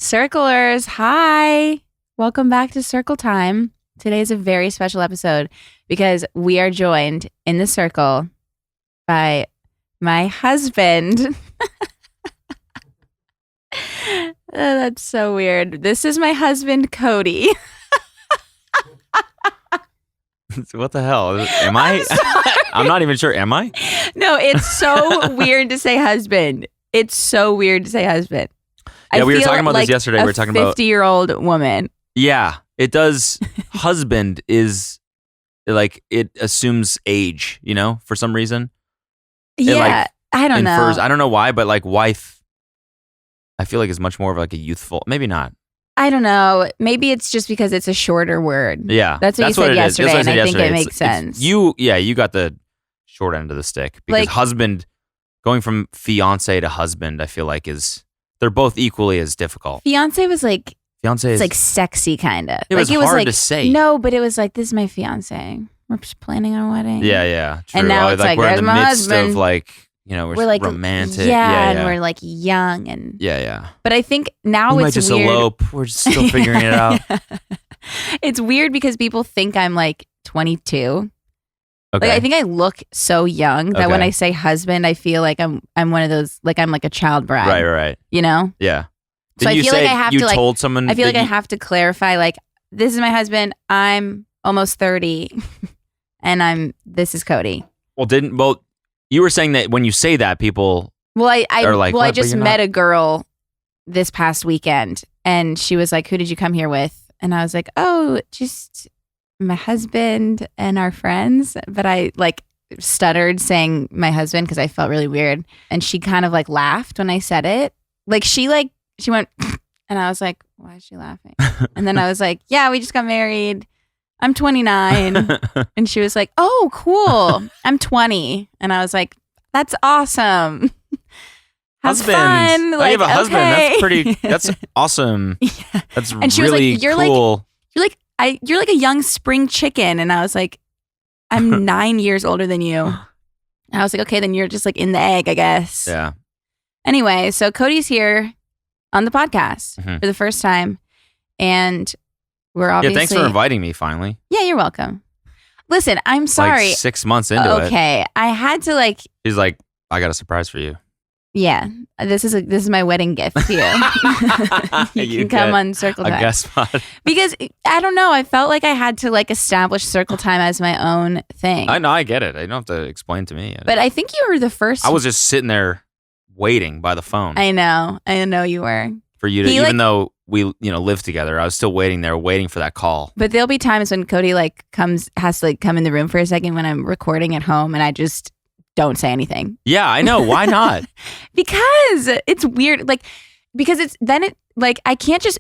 Circlers, hi. Welcome back to Circle Time. Today is a very special episode because we are joined in the circle by my husband. Oh, that's so weird. This is my husband, Cody. What the hell? Am I? I'm not even sure. Am I? No, it's so weird to say husband. It's so weird to say husband. Yeah, we were talking about like this yesterday. We were talking about 50-year-old woman. Yeah, it does. Husband is like it assumes age, for some reason. Yeah, I don't know. I don't know why, but like wife, I feel like it's much more of like a youthful. Maybe not. I don't know. Maybe it's just because it's a shorter word. Yeah, that's what you said yesterday, and I think it makes sense. You got the short end of the stick because husband, going from fiance to husband, I feel like they're both equally as difficult. Fiance was like it's like sexy kind of. It was hard to say. No, but it was like, this is my fiance. We're just planning our wedding. Yeah, true. And now it's like we're in the my midst husband. of we're like romantic. Yeah, and we're like young and yeah. But I think now we it's might just weird. Elope. We're just still figuring it out. It's weird because people think I'm like 22. Okay. Like I think I look so young that when I say husband, I feel like I'm one of those, like I'm like a child bride. Right. So Yeah. I feel like I have to like. Told someone. I feel like I have to clarify. Like, this is my husband. I'm almost 30, and this is Cody. Well, you were saying that when you say that, people. Well, I just met a girl this past weekend, and she was like, "Who did you come here with?" And I was like, "Oh, just my husband and our friends." But I like stuttered saying my husband because I felt really weird, and she kind of like laughed when I said it. Like she went, and I was like, "Why is she laughing?" And then I was like, "Yeah, we just got married. I'm 29." And she was like, "Oh, cool. I'm 20." And I was like, "That's awesome. Husband. Fun. I have a husband. Okay. That's awesome. Yeah. That's And she really was like, cool. You're like a young spring chicken." And I was like, "I'm 9 years older than you." And I was like, "Okay, then you're just like in the egg, I guess." Yeah. Anyway, so Cody's here on the podcast for the first time. And we're obviously... Yeah, thanks for inviting me finally. Yeah, you're welcome. Listen, I'm sorry. Like 6 months into it. Okay, I had to like... She's like, "I got a surprise for you." Yeah, this is my wedding gift to you. You can come on Circle Time. I guess not. Because I don't know, I felt like I had to like establish Circle Time as my own thing. I know, I get it. You don't have to explain to me. But I think you were the first. I was just sitting there waiting by the phone. I know you were. For you to, even though we live together, I was still waiting for that call. But there'll be times when Cody has to come in the room for a second when I'm recording at home, and I just don't say anything. Yeah, I know. Why not? Because it's weird. I can't just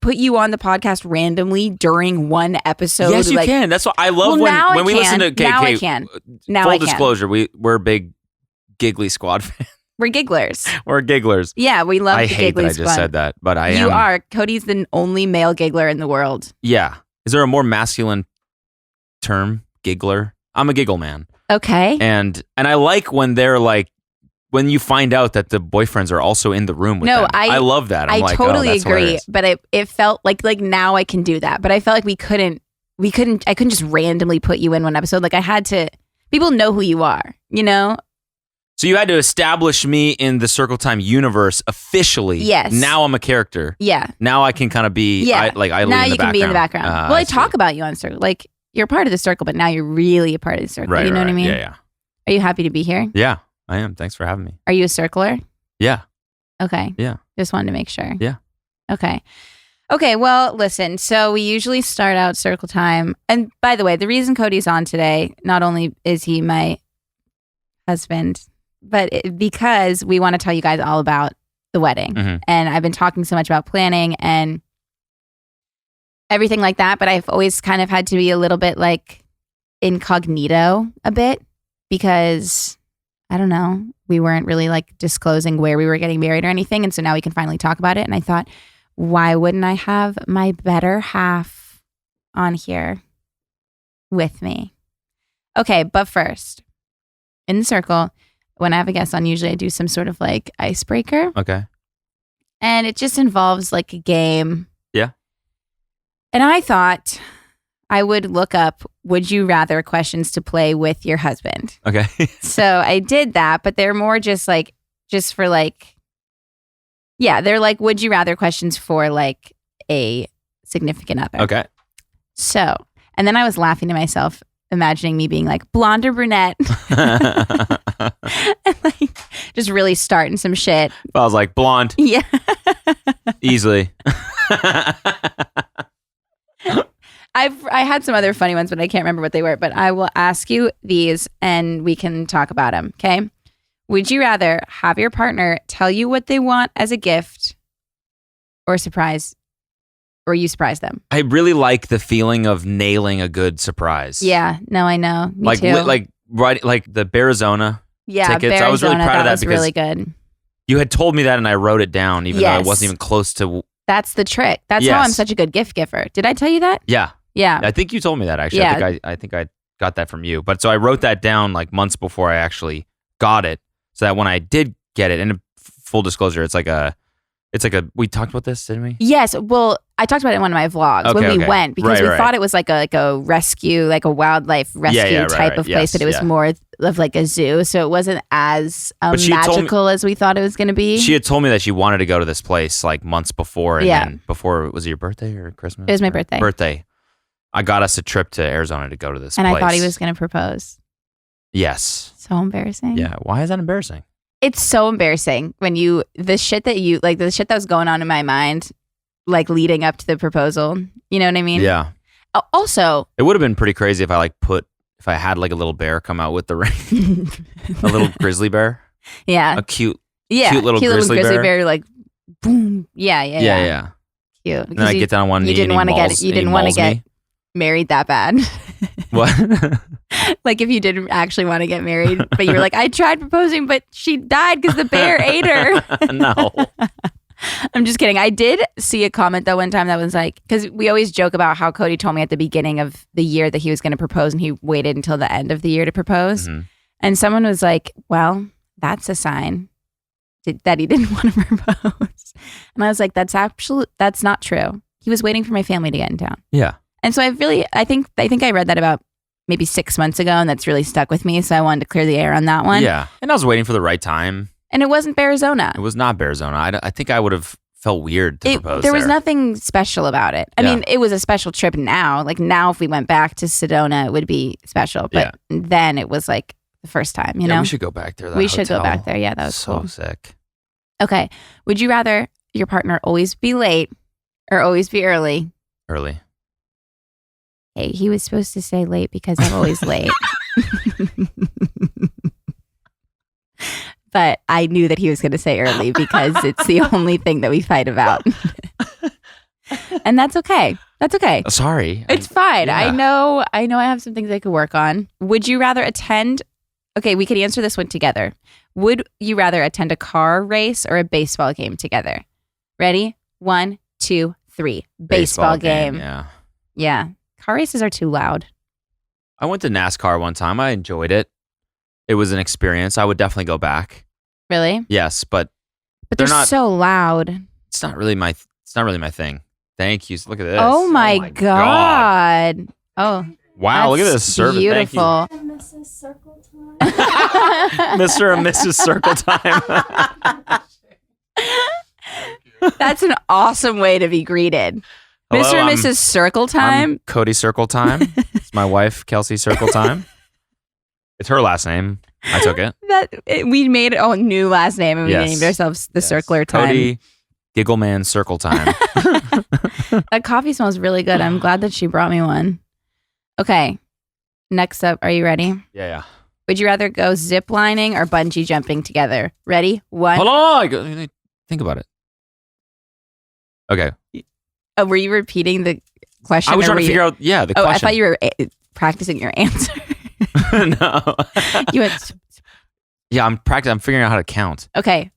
put you on the podcast randomly during one episode. Yes, you can. That's what I love when we listen to. Now I can. Full disclosure, we're big Giggly Squad fans. We're gigglers. We're gigglers. Yeah, we love the Giggly Squad. I hate that I just said that, but I am. You are. Cody's the only male giggler in the world. Yeah. Is there a more masculine term? Giggler? I'm a giggle man. Okay. And I like when they're like, when you find out that the boyfriends are also in the room with them. I love that. I'm I totally agree. Hilarious. But it felt like now I can do that. But I felt like I couldn't just randomly put you in one episode. Like I had to, people know who you are, So you had to establish me in the Circle Time universe officially. Yes. Now I'm a character. Yeah. Now I can kind of be, yeah. I lead in the background. Now you can be in the background. Well, I talk about you on Circle. Like, you're part of the circle, but now you're really a part of the circle. Right, you know what I mean? Yeah. Are you happy to be here? Yeah, I am. Thanks for having me. Are you a circler? Yeah. Okay. Yeah. Just wanted to make sure. Yeah. Okay. Well, listen. So we usually start out Circle Time. And by the way, the reason Cody's on today, not only is he my husband, but because we want to tell you guys all about the wedding. Mm-hmm. And I've been talking so much about planning and everything like that, but I've always kind of had to be a little bit like incognito a bit because I don't know, we weren't really like disclosing where we were getting married or anything. And so now we can finally talk about it. And I thought, why wouldn't I have my better half on here with me? Okay, but first, in the circle, when I have a guest on, usually I do some sort of like icebreaker. Okay. And it just involves like a game. Yeah. And I thought I would look up would you rather questions to play with your husband. Okay. So I did that, but they're more just for like, yeah, they're like would you rather questions for like a significant other. Okay. So, and then I was laughing to myself, imagining me being like blonde or brunette. And like just really starting some shit. I was like blonde. Yeah. Easily. I had some other funny ones, but I can't remember what they were. But I will ask you these and we can talk about them. Okay. Would you rather have your partner tell you what they want as a gift or surprise, or you surprise them? I really like the feeling of nailing a good surprise. Yeah. No, I know. Me too. Like the Arizona tickets. I was really proud of that was because really good. You had told me that and I wrote it down, even though I wasn't even close to. That's the trick. That's how I'm such a good gift giver. Did I tell you that? Yeah. Yeah. I think you told me that actually. Yeah. I think I got that from you. But so I wrote that down like months before I actually got it, so that when I did get it, and full disclosure, it's like a, we talked about this, didn't we? Yes. Well, I talked about it in one of my vlogs when we went because we thought it was like a rescue, like a wildlife rescue type of place, but it was more of like a zoo. So it wasn't as magical as we thought it was going to be. She had told me that she wanted to go to this place like months before. And then before, was it your birthday or Christmas? It was my birthday. Birthday. I got us a trip to Arizona to go to this place. And I thought he was going to propose. Yes. So embarrassing. Yeah. Why is that embarrassing? It's so embarrassing when the shit that was going on in my mind, like leading up to the proposal. You know what I mean? Yeah. Also, it would have been pretty crazy if I had like a little bear come out with the ring, a little grizzly bear. Yeah. A cute little grizzly bear. Like, boom. Yeah. Cute. And then I get down on one knee. You didn't want to get married that bad. What? Like if you didn't actually want to get married, but you were like, I tried proposing, but she died because the bear ate her. No. I'm just kidding. I did see a comment though one time that was like, because we always joke about how Cody told me at the beginning of the year that he was going to propose and he waited until the end of the year to propose. Mm-hmm. And someone was like, well, that's a sign that he didn't want to propose. And I was like, that's not true. He was waiting for my family to get in town. Yeah. And so I think I read that about maybe 6 months ago, and that's really stuck with me. So I wanted to clear the air on that one. Yeah. And I was waiting for the right time. And it wasn't Arizona. It was not Arizona. I think I would have felt weird to propose there was nothing special about it. I mean, it was a special trip now. Like now, if we went back to Sedona, it would be special. But then it was like the first time, you know? We should go back there. We should go back there. Yeah, that was so cool. sick. Okay. Would you rather your partner always be late or always be early? Early. Hey, he was supposed to say late because I'm always late. But I knew that he was going to say early because it's the only thing that we fight about. And that's okay. That's okay. Sorry. It's fine. Yeah. I know I have some things I could work on. Would you rather attend? Okay, we could answer this one together. Would you rather attend a car race or a baseball game together? Ready? 1, 2, 3. Baseball game. Yeah. Yeah. Car races are too loud. I went to NASCAR one time. I enjoyed it. It was an experience. I would definitely go back. Really? Yes, but they're not so loud. It's not really my thing. Thank you. Look at this. Oh my God. Oh. Wow, look at this service. Beautiful. Thank you. Mrs. Circle Time. Mr. and Mrs. Circle Time. That's an awesome way to be greeted. Hello, Mr. and Mrs. Circle Time. I'm Cody Circle Time. It's my wife, Kelsey Circle Time. It's her last name. I took it. We made a new last name and we named ourselves the Circler Time. Cody Giggleman Circle Time. That coffee smells really good. I'm glad that she brought me one. Okay. Next up, are you ready? Yeah. Would you rather go zip lining or bungee jumping together? Ready? 1. Hold on. Think about it. Okay. Oh, were you repeating the question? I was trying to figure out, the question. I thought you were practicing your answer. No. You went. Yeah, I'm practicing. I'm figuring out how to count. Okay.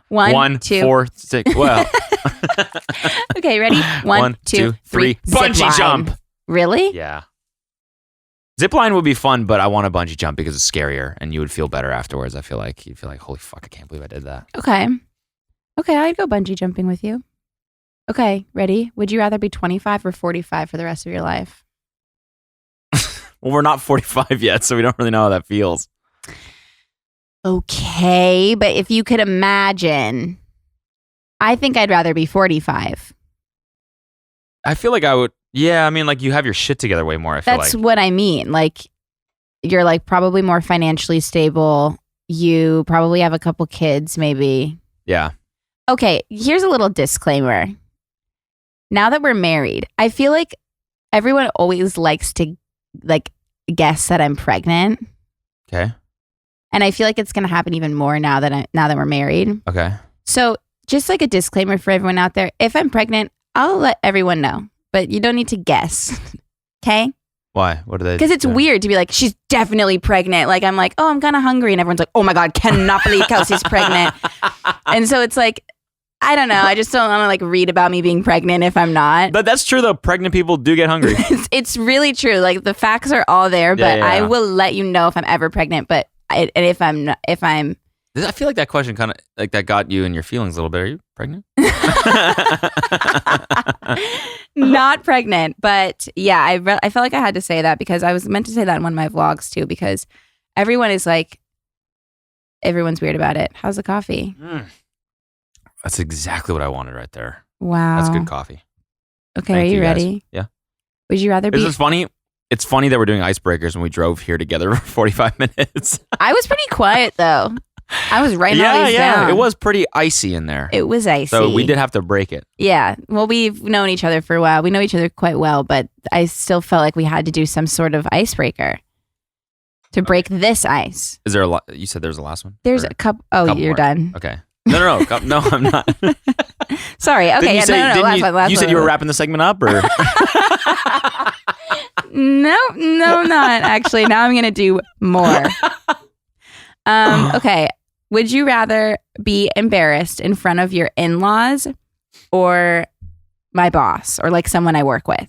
1, 2, 4, 6. Well. Okay, ready? 1, 2, 3. Bungee jump. Really? Yeah. Zipline would be fun, but I want a bungee jump because it's scarier and you would feel better afterwards. I feel like you'd feel like, holy fuck, I can't believe I did that. Okay. Okay, I'd go bungee jumping with you. Okay, ready? Would you rather be 25 or 45 for the rest of your life? Well, we're not 45 yet, so we don't really know how that feels. Okay, but if you could imagine, I think I'd rather be 45. I feel like I would. Yeah, I mean, like you have your shit together way more. I feel That's like. what I mean. Like you're like probably more financially stable. You probably have a couple kids, maybe. Yeah. Okay, here's a little disclaimer. Now that we're married, I feel like everyone always likes to like guess that I'm pregnant. Okay. And I feel like it's going to happen even more now that we're married. Okay. So, just like a disclaimer for everyone out there, if I'm pregnant, I'll let everyone know, but you don't need to guess. Okay? Why? What are they? Because it's weird to be like, she's definitely pregnant. Like, I'm like, oh, I'm kind of hungry. And everyone's like, oh my God, cannot believe Kelsey's pregnant. And so it's like, I don't know. I just don't want to like read about me being pregnant if I'm not. But that's true though. Pregnant people do get hungry. It's really true. Like the facts are all there, but Yeah. I will let you know if I'm ever pregnant. But if I'm I feel like that question kind of like that got you in your feelings a little bit. Are you pregnant? not pregnant, but yeah, I felt like I had to say that because I was meant to say that in one of my vlogs too, because everyone's weird about it. How's the coffee? That's exactly what I wanted right there. Wow. That's good coffee. Okay, Thank are you guys. ready? Yeah. Would you rather be... This is funny. It's funny that we're doing icebreakers when we drove here together for 45 minutes. I was pretty quiet though. I was writing all these down. It was pretty icy in there. It was icy. So we did have to break it. Yeah. Well, we've known each other for a while. We know each other quite well, but I still felt like we had to do some sort of icebreaker to break this ice. Is there a lot? You said there's a last one? There's a couple. Oh, couple you're more. done. Okay. No. No, I'm not. Sorry. Okay. No. Last one. You said you were wrapping the segment up, or? No, not actually. Now I'm going to do more. Okay. Would you rather be embarrassed in front of your in-laws or my boss or like someone I work with?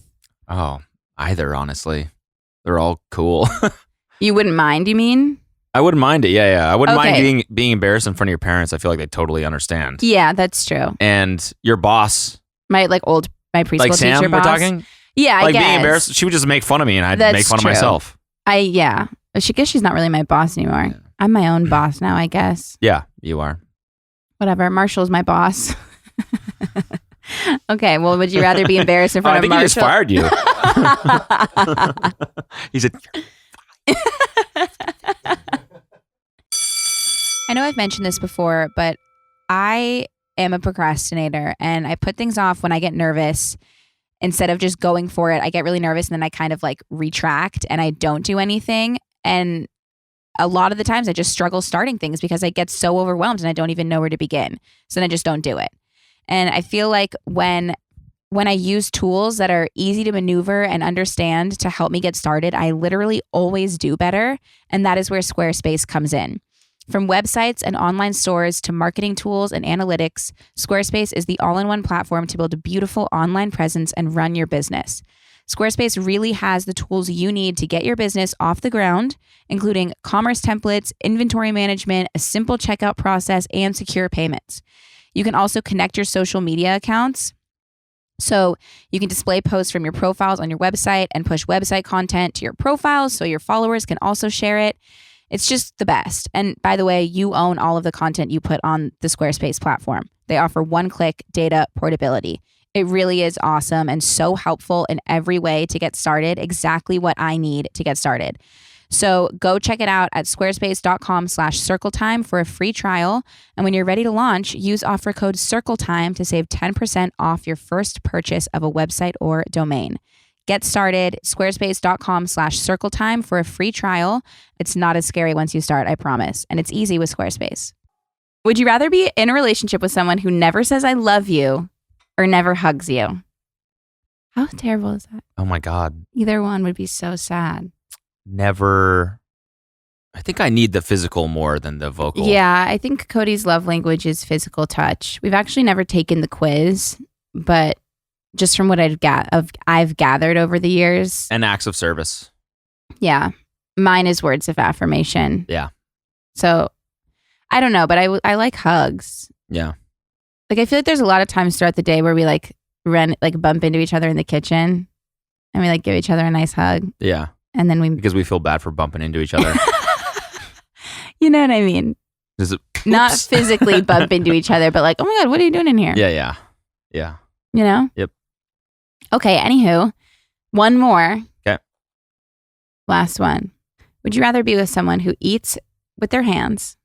Oh, either, honestly. They're all cool. You wouldn't mind, you mean? I wouldn't mind it. Yeah. I wouldn't Okay. mind being embarrassed in front of your parents. I feel like they totally understand. Yeah, that's true. And your boss, My preschool like teacher Sam, boss. we're talking? Yeah, I Like guess. being embarrassed, she would just make fun of me and I'd That's make fun true. of myself. I guess she's not really my boss anymore. Yeah. I'm my own boss now, I guess. Yeah, you are. Whatever. Marshall's my boss. Okay, well, would you rather be embarrassed in front I of think Marshall? he just fired you. He said, I know I've mentioned this before, but I am a procrastinator and I put things off when I get nervous. Instead of just going for it, I get really nervous and then I kind of like retract and I don't do anything. And a lot of the times I just struggle starting things because I get so overwhelmed and I don't even know where to begin. So then I just don't do it. And I feel like when I use tools that are easy to maneuver and understand to help me get started, I literally always do better. And that is where Squarespace comes in. From websites and online stores to marketing tools and analytics, Squarespace is the all-in-one platform to build a beautiful online presence and run your business. Squarespace really has the tools you need to get your business off the ground, including commerce templates, inventory management, a simple checkout process, and secure payments. You can also connect your social media accounts. So you can display posts from your profiles on your website and push website content to your profiles so your followers can also share it. It's just the best. And by the way, you own all of the content you put on the Squarespace platform. They offer one-click data portability. It really is awesome and so helpful in every way to get started, exactly what I need to get started. So go check it out at squarespace.com/circletime for a free trial. And when you're ready to launch, use offer code CircleTime to save 10% off your first purchase of a website or domain. Get started, squarespace.com/circletime for a free trial. It's not as scary once you start, I promise. And it's easy with Squarespace. Would you rather be in a relationship with someone who never says I love you or never hugs you? How terrible is that? oh my God. Either one would be so sad. Never. I think I need the physical more than the vocal. Yeah, I think Cody's love language is physical touch. We've actually never taken the quiz, but just from what I've gathered over the years, And acts of service. yeah, mine is words of affirmation. Yeah. So I don't know, but I like hugs. Yeah. Like, I feel like there's a lot of times throughout the day where we like bump into each other in the kitchen and we like give each other a nice hug. Yeah. And then because we feel bad for bumping into each other. You know what I mean? Not physically bump into each other, but like, oh my God, what are you doing in here? Yeah. You know? Yep. Okay, anywho, one more. Okay. Last one. Would you rather be with someone who eats with their hands?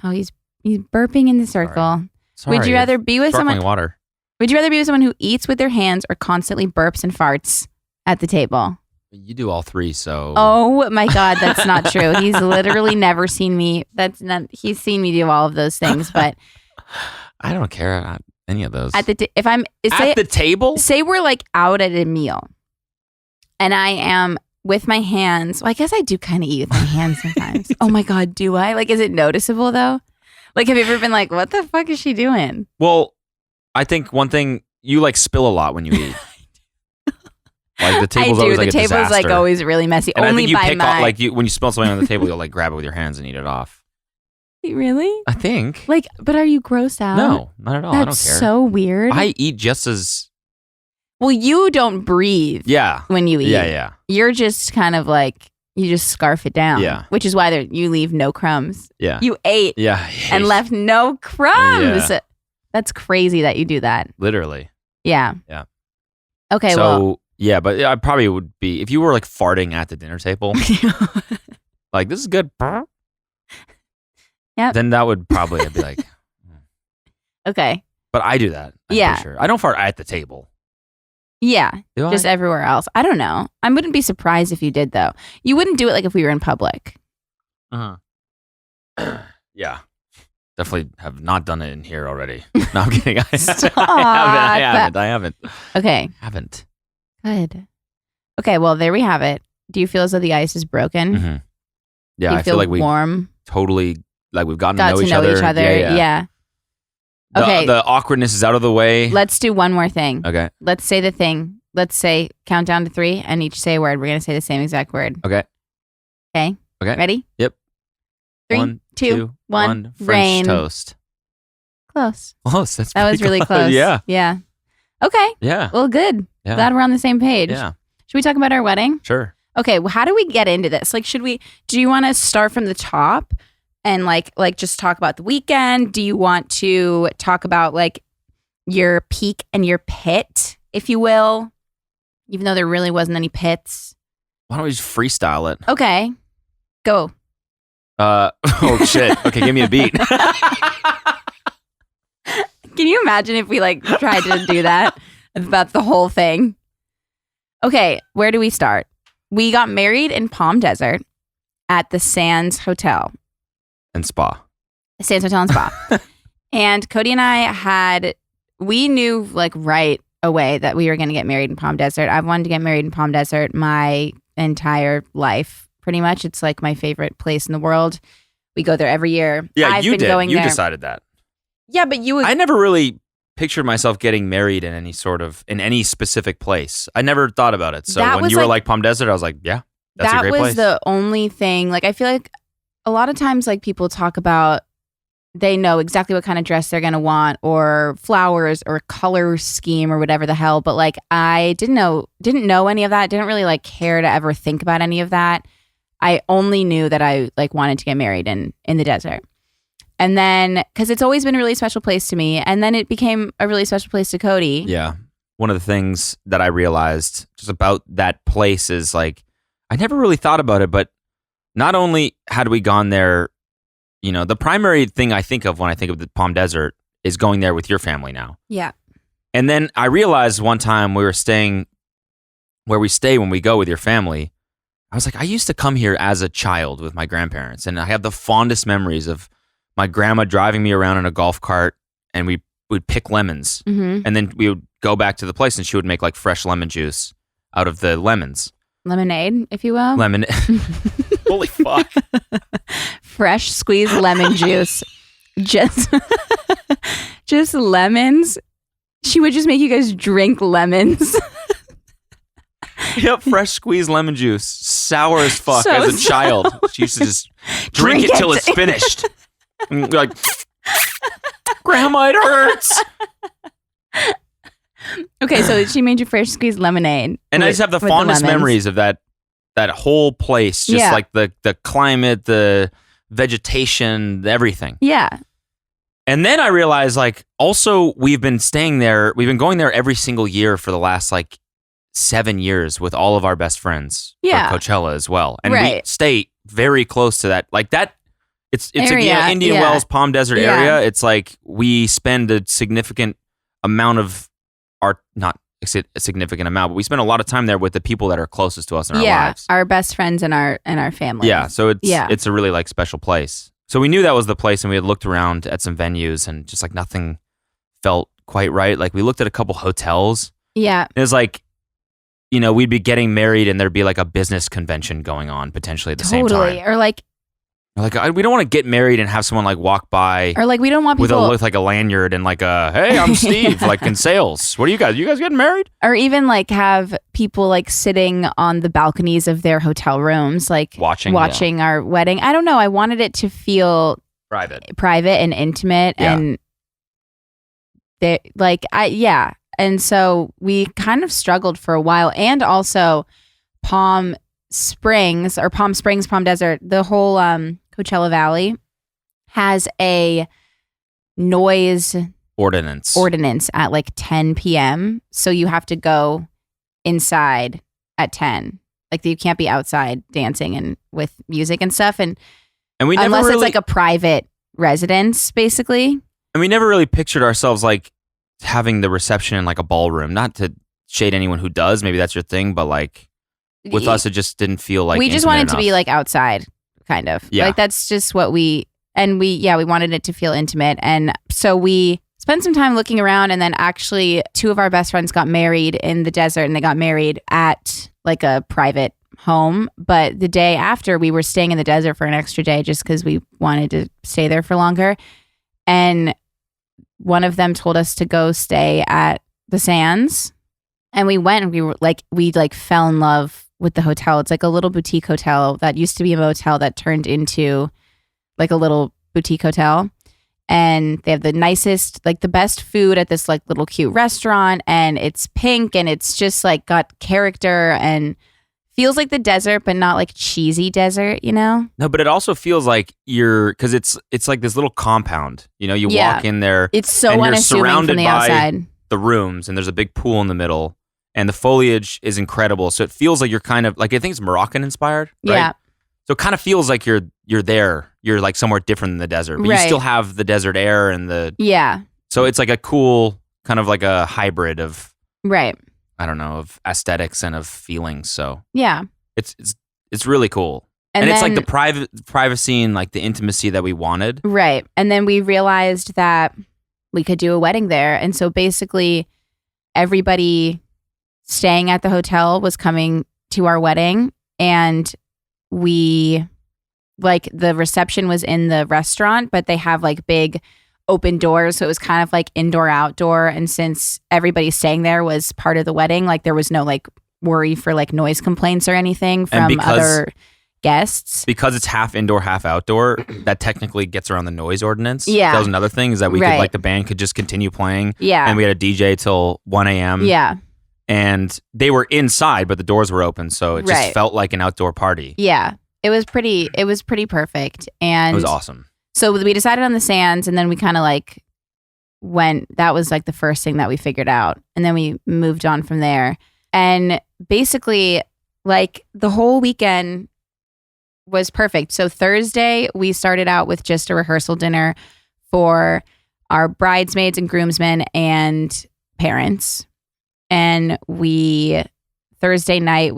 Oh, he's burping in the circle. Sorry. Would you rather be with someone? Water. Would you rather be with someone who eats with their hands or constantly burps and farts at the table? You do all three, so. Oh my God, that's not true. He's literally never seen me. He's seen me do all of those things, but I don't care about any of those. At the table. Say we're like out at a meal, and I am with my hands. Well, I guess I do kind of eat with my hands sometimes. Oh my God, do I? Like, is it noticeable though? Like, have you ever been like, what the fuck is she doing? Well, I think one thing, you like spill a lot when you eat. Like the table's always like a disaster. The table's like always really messy. And only I think by my. when you spill something on the table, you'll like grab it with your hands and eat it off. Really? I think. Like, but are you grossed out? No, not at all. I don't care. That's so weird. I eat just as. Well, you don't breathe. Yeah. When you eat. Yeah. You're just kind of like, you just scarf it down. Yeah. Which is why you leave no crumbs. Yeah. You ate. Yeah. And left no crumbs. Yeah. That's crazy that you do that. Literally. Yeah. Yeah. Okay, so, yeah, but I probably would be, if you were like farting at the dinner table, like, this is good. Yep. Then that would probably be like. Okay. But I do that. I'm pretty sure. I don't fart at the table. Yeah. Do just I? everywhere else. I don't know. I wouldn't be surprised if you did, though. You wouldn't do it like if we were in public. Yeah. Definitely have not done it in here already. No, I'm kidding. Stop. I haven't. Okay. Haven't. Good. Okay, well, there we have it. Do you feel as though the ice is broken? Mm-hmm. Yeah, Do you I feel like we warm? Totally, like we've gotten Got to know each other. Yeah. Okay. The awkwardness is out of the way. Let's do one more thing. Okay. Let's say the thing. Let's say count down to 3 and each say a word. We're going to say the same exact word. Okay. Okay. Ready? Yep. 3, 2, 1. French Rain. toast. Close. Close. That was really close. Yeah. Yeah. Okay. Yeah. Well, good. Yeah. Glad we're on the same page. Yeah. Should we talk about our wedding? Sure. Okay. Well, how do we get into this? Like, do you want to start from the top and like just talk about the weekend? Do you want to talk about like your peak and your pit, if you will, even though there really wasn't any pits? Why don't we just freestyle it? Okay. Go. Oh shit. Okay, give me a beat. Can you imagine if we like tried to do that about the whole thing? Okay, where do we start? We got married in Palm Desert at the Sands Hotel. And spa. Sands Hotel and Spa. And Cody and we knew like right away that we were going to get married in Palm Desert. I've wanted to get married in Palm Desert my entire life. Pretty much. It's like my favorite place in the world. We go there every year. Yeah, I've you been did. Going you there. decided that. Yeah, but you would. I never really pictured myself getting married in any specific place. I never thought about it. So when you were like Palm Desert, I was like, yeah, that's a great place. That was the only thing. Like, I feel like a lot of times like people talk about they know exactly what kind of dress they're going to want or flowers or color scheme or whatever the hell. But like, I didn't know any of that. Didn't really like care to ever think about any of that. I only knew that I like wanted to get married in the desert. And then, because it's always been a really special place to me. And then it became a really special place to Cody. Yeah. One of the things that I realized just about that place is like, I never really thought about it, but not only had we gone there, you know, the primary thing I think of when I think of the Palm Desert is going there with your family now. Yeah. And then I realized one time we were staying where we stay when we go with your family. I was like, I used to come here as a child with my grandparents, and I have the fondest memories of my grandma driving me around in a golf cart, and we would pick lemons, and then we would go back to the place, and she would make like fresh lemon juice out of the lemons. Lemonade, if you will. Lemonade. Holy fuck. Fresh squeezed lemon juice. Just lemons. She would just make you guys drink lemons. Yep, fresh squeezed lemon juice. Sour as fuck So as a child. She used to just drink it till it's finished. And like, Grandma, it hurts. Okay, so she made you fresh squeezed lemonade. And I just have the fondest memories of that whole place. Just like the climate, the vegetation, everything. Yeah. And then I realized, like, also we've been going there every single year for the last like 7 years with all of our best friends for Coachella as well. And we stay very close to that. Like that, it's again, Indian Wells, Palm Desert area. It's like we spend a significant amount of not a significant amount, but we spend a lot of time there with the people that are closest to us in our lives. Our best friends and our family. Yeah, so it's a really like special place. So we knew that was the place, and we had looked around at some venues, and just like nothing felt quite right. Like we looked at a couple hotels. Yeah. It was like, you know, we'd be getting married and there'd be like a business convention going on potentially at the same time. Or like we don't want to get married and have someone like walk by. Or like we don't want people with like a lanyard and like hey, I'm Steve, like in sales. What are you guys? You guys getting married? Or even like have people like sitting on the balconies of their hotel rooms, like watching our wedding. I don't know. I wanted it to feel private and intimate and And so we kind of struggled for a while. And also Palm Springs, Palm Desert, the whole Coachella Valley has a noise ordinance at like 10 p.m. So you have to go inside at 10. Like you can't be outside dancing and with music and stuff. And we never unless it's like a private residence, basically. And we never really pictured ourselves like having the reception in like a ballroom. Not to shade anyone who does, maybe that's your thing, but like with us, it just didn't feel like we just wanted to be like outside, kind of. Yeah. Like that's just what we wanted it to feel intimate. And so we spent some time looking around, and then actually 2 of our best friends got married in the desert, and they got married at like a private home. But the day after, we were staying in the desert for an extra day just because we wanted to stay there for longer. And one of them told us to go stay at the Sands. And we went, and we fell in love with the hotel. It's like a little boutique hotel that used to be a motel that turned into like a little boutique hotel. And they have the nicest, like the best food at this like little cute restaurant. And it's pink, and it's just like got character and feels like the desert, but not like cheesy desert, you know? No, but it also feels like because it's like this little compound. You know, you walk in there. It's so unassuming from the outside. The rooms, and there's a big pool in the middle, and the foliage is incredible. So it feels like you're kind of like, I think it's Moroccan inspired, right? Yeah. So it kind of feels like you're there. You're like somewhere different than the desert, but you still have the desert air and the So it's like a cool kind of like a hybrid of I don't know, of aesthetics and of feelings. So yeah, it's really cool, and it's like the privacy and like the intimacy that we wanted. Right, and then we realized that we could do a wedding there, and so basically everybody staying at the hotel was coming to our wedding, and we like the reception was in the restaurant, but they have like big open doors, so it was kind of like indoor outdoor. And since everybody staying there was part of the wedding, like there was no like worry for like noise complaints or anything from other guests. Because it's half indoor, half outdoor, that technically gets around the noise ordinance. Yeah, that was another thing, is that we could like the band could just continue playing. Yeah, and we had a DJ till 1 a.m. Yeah. And they were inside, but the doors were open, so it just felt like an outdoor party. Yeah, it was pretty perfect, and it was awesome. So we decided on the Sands, and then we kind of like went. That was like the first thing that we figured out, and then we moved on from there. And basically, like the whole weekend was perfect. So Thursday we started out with just a rehearsal dinner for our bridesmaids and groomsmen and parents. And Thursday night,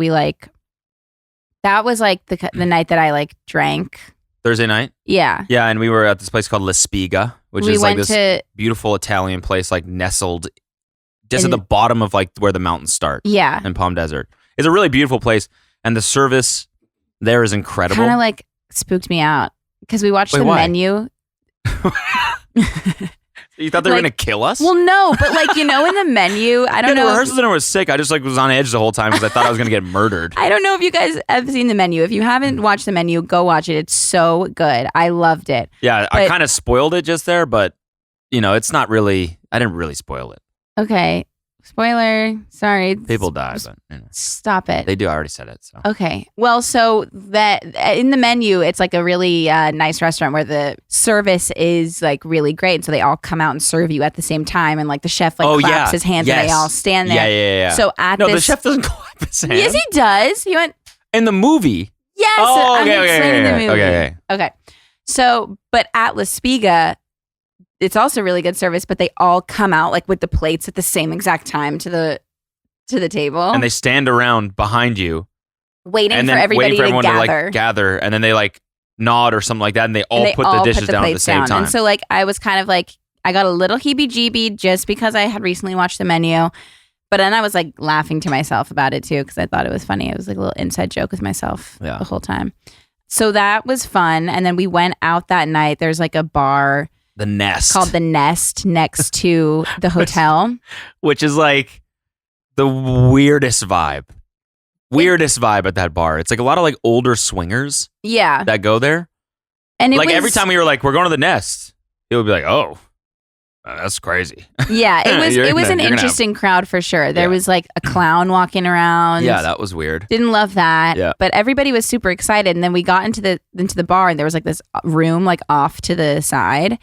that was like the night that I like drank. Thursday night? Yeah. Yeah, and we were at this place called La Spiga, which is like this beautiful Italian place, like nestled just at the bottom of like where the mountains start. Yeah. In Palm Desert. It's a really beautiful place, and the service there is incredible. Kind of like spooked me out because we watched the menu. You thought they were going to kill us? Well, no, but like, you know, in the menu, I don't know. The rehearsal dinner was sick. I just like was on edge the whole time because I thought I was going to get murdered. I don't know if you guys have seen the menu. If you haven't watched the menu, go watch it. It's so good. I loved it. Yeah, I kind of spoiled it just there, but it's not really, I didn't really spoil it. Okay. Spoiler. Sorry. People die, but stop it. They do. I already said it. So okay. Well, so that in the menu, it's like a really nice restaurant where the service is like really great. And so they all come out and serve you at the same time, and like the chef claps his hands, and they all stand there. Yeah. So the chef doesn't clap his hands. Yes, he does. He went in the movie. Yes. Oh, I'm explaining the movie. Okay. So, but at La Spiga, it's also really good service, but they all come out like with the plates at the same exact time to the table. And they stand around behind you. Waiting for everybody to gather. And then they like nod or something like that. And they all put the dishes down at the same time. And so like I was kind of like, I got a little heebie-jeebie just because I had recently watched the menu. But then I was like laughing to myself about it too because I thought it was funny. It was like a little inside joke with myself the whole time. So that was fun. And then we went out that night. There's like a bar. The Nest. Called The Nest next to the hotel. Which is like the weirdest vibe. Weirdest vibe at that bar. It's like a lot of like older swingers. Yeah. That go there. And like every time we were like, we're going to The Nest, it would be like, oh, that's crazy. Yeah. It was an interesting crowd for sure. There was like a clown walking around. Yeah, that was weird. Didn't love that. Yeah. But everybody was super excited. And then we got into the bar, and there was like this room like off to the side.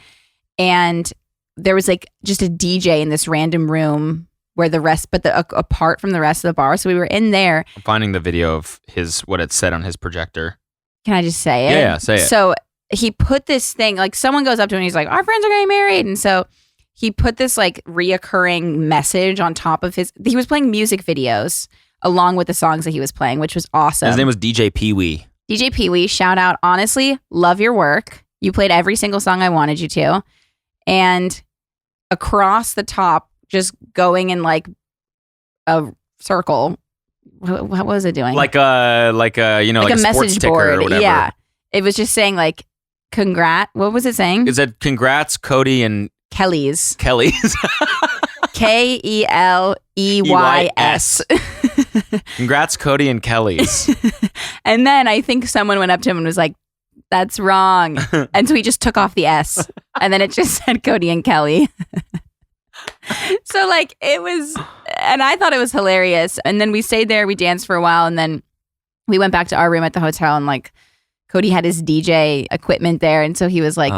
And there was like just a DJ in this random room where apart from the rest of the bar. So we were in there. I'm finding the video of what it said on his projector. Can I just say it? Yeah, say it. So he put this thing, like someone goes up to him and he's like, our friends are getting married. And so he put this like reoccurring message on top of he was playing music videos along with the songs that he was playing, which was awesome. His name was DJ Pee Wee. DJ Pee Wee, shout out. Honestly, love your work. You played every single song I wanted you to. And across the top, just going in like a circle. What was it doing? Like a like a message board or whatever. Yeah, it was just saying like, "Congrat." What was it saying? It said, "Congrats, Cody and Kelly's." Kelly's. Keleys. Congrats, Cody and Kelly's. And then I think someone went up to him and was like, "That's wrong." And so he just took off the S, and then it just said Cody and Kelly. So like it was, and I thought it was hilarious. And then we stayed there, we danced for a while, and then we went back to our room at the hotel, and like Cody had his DJ equipment there, and so he was like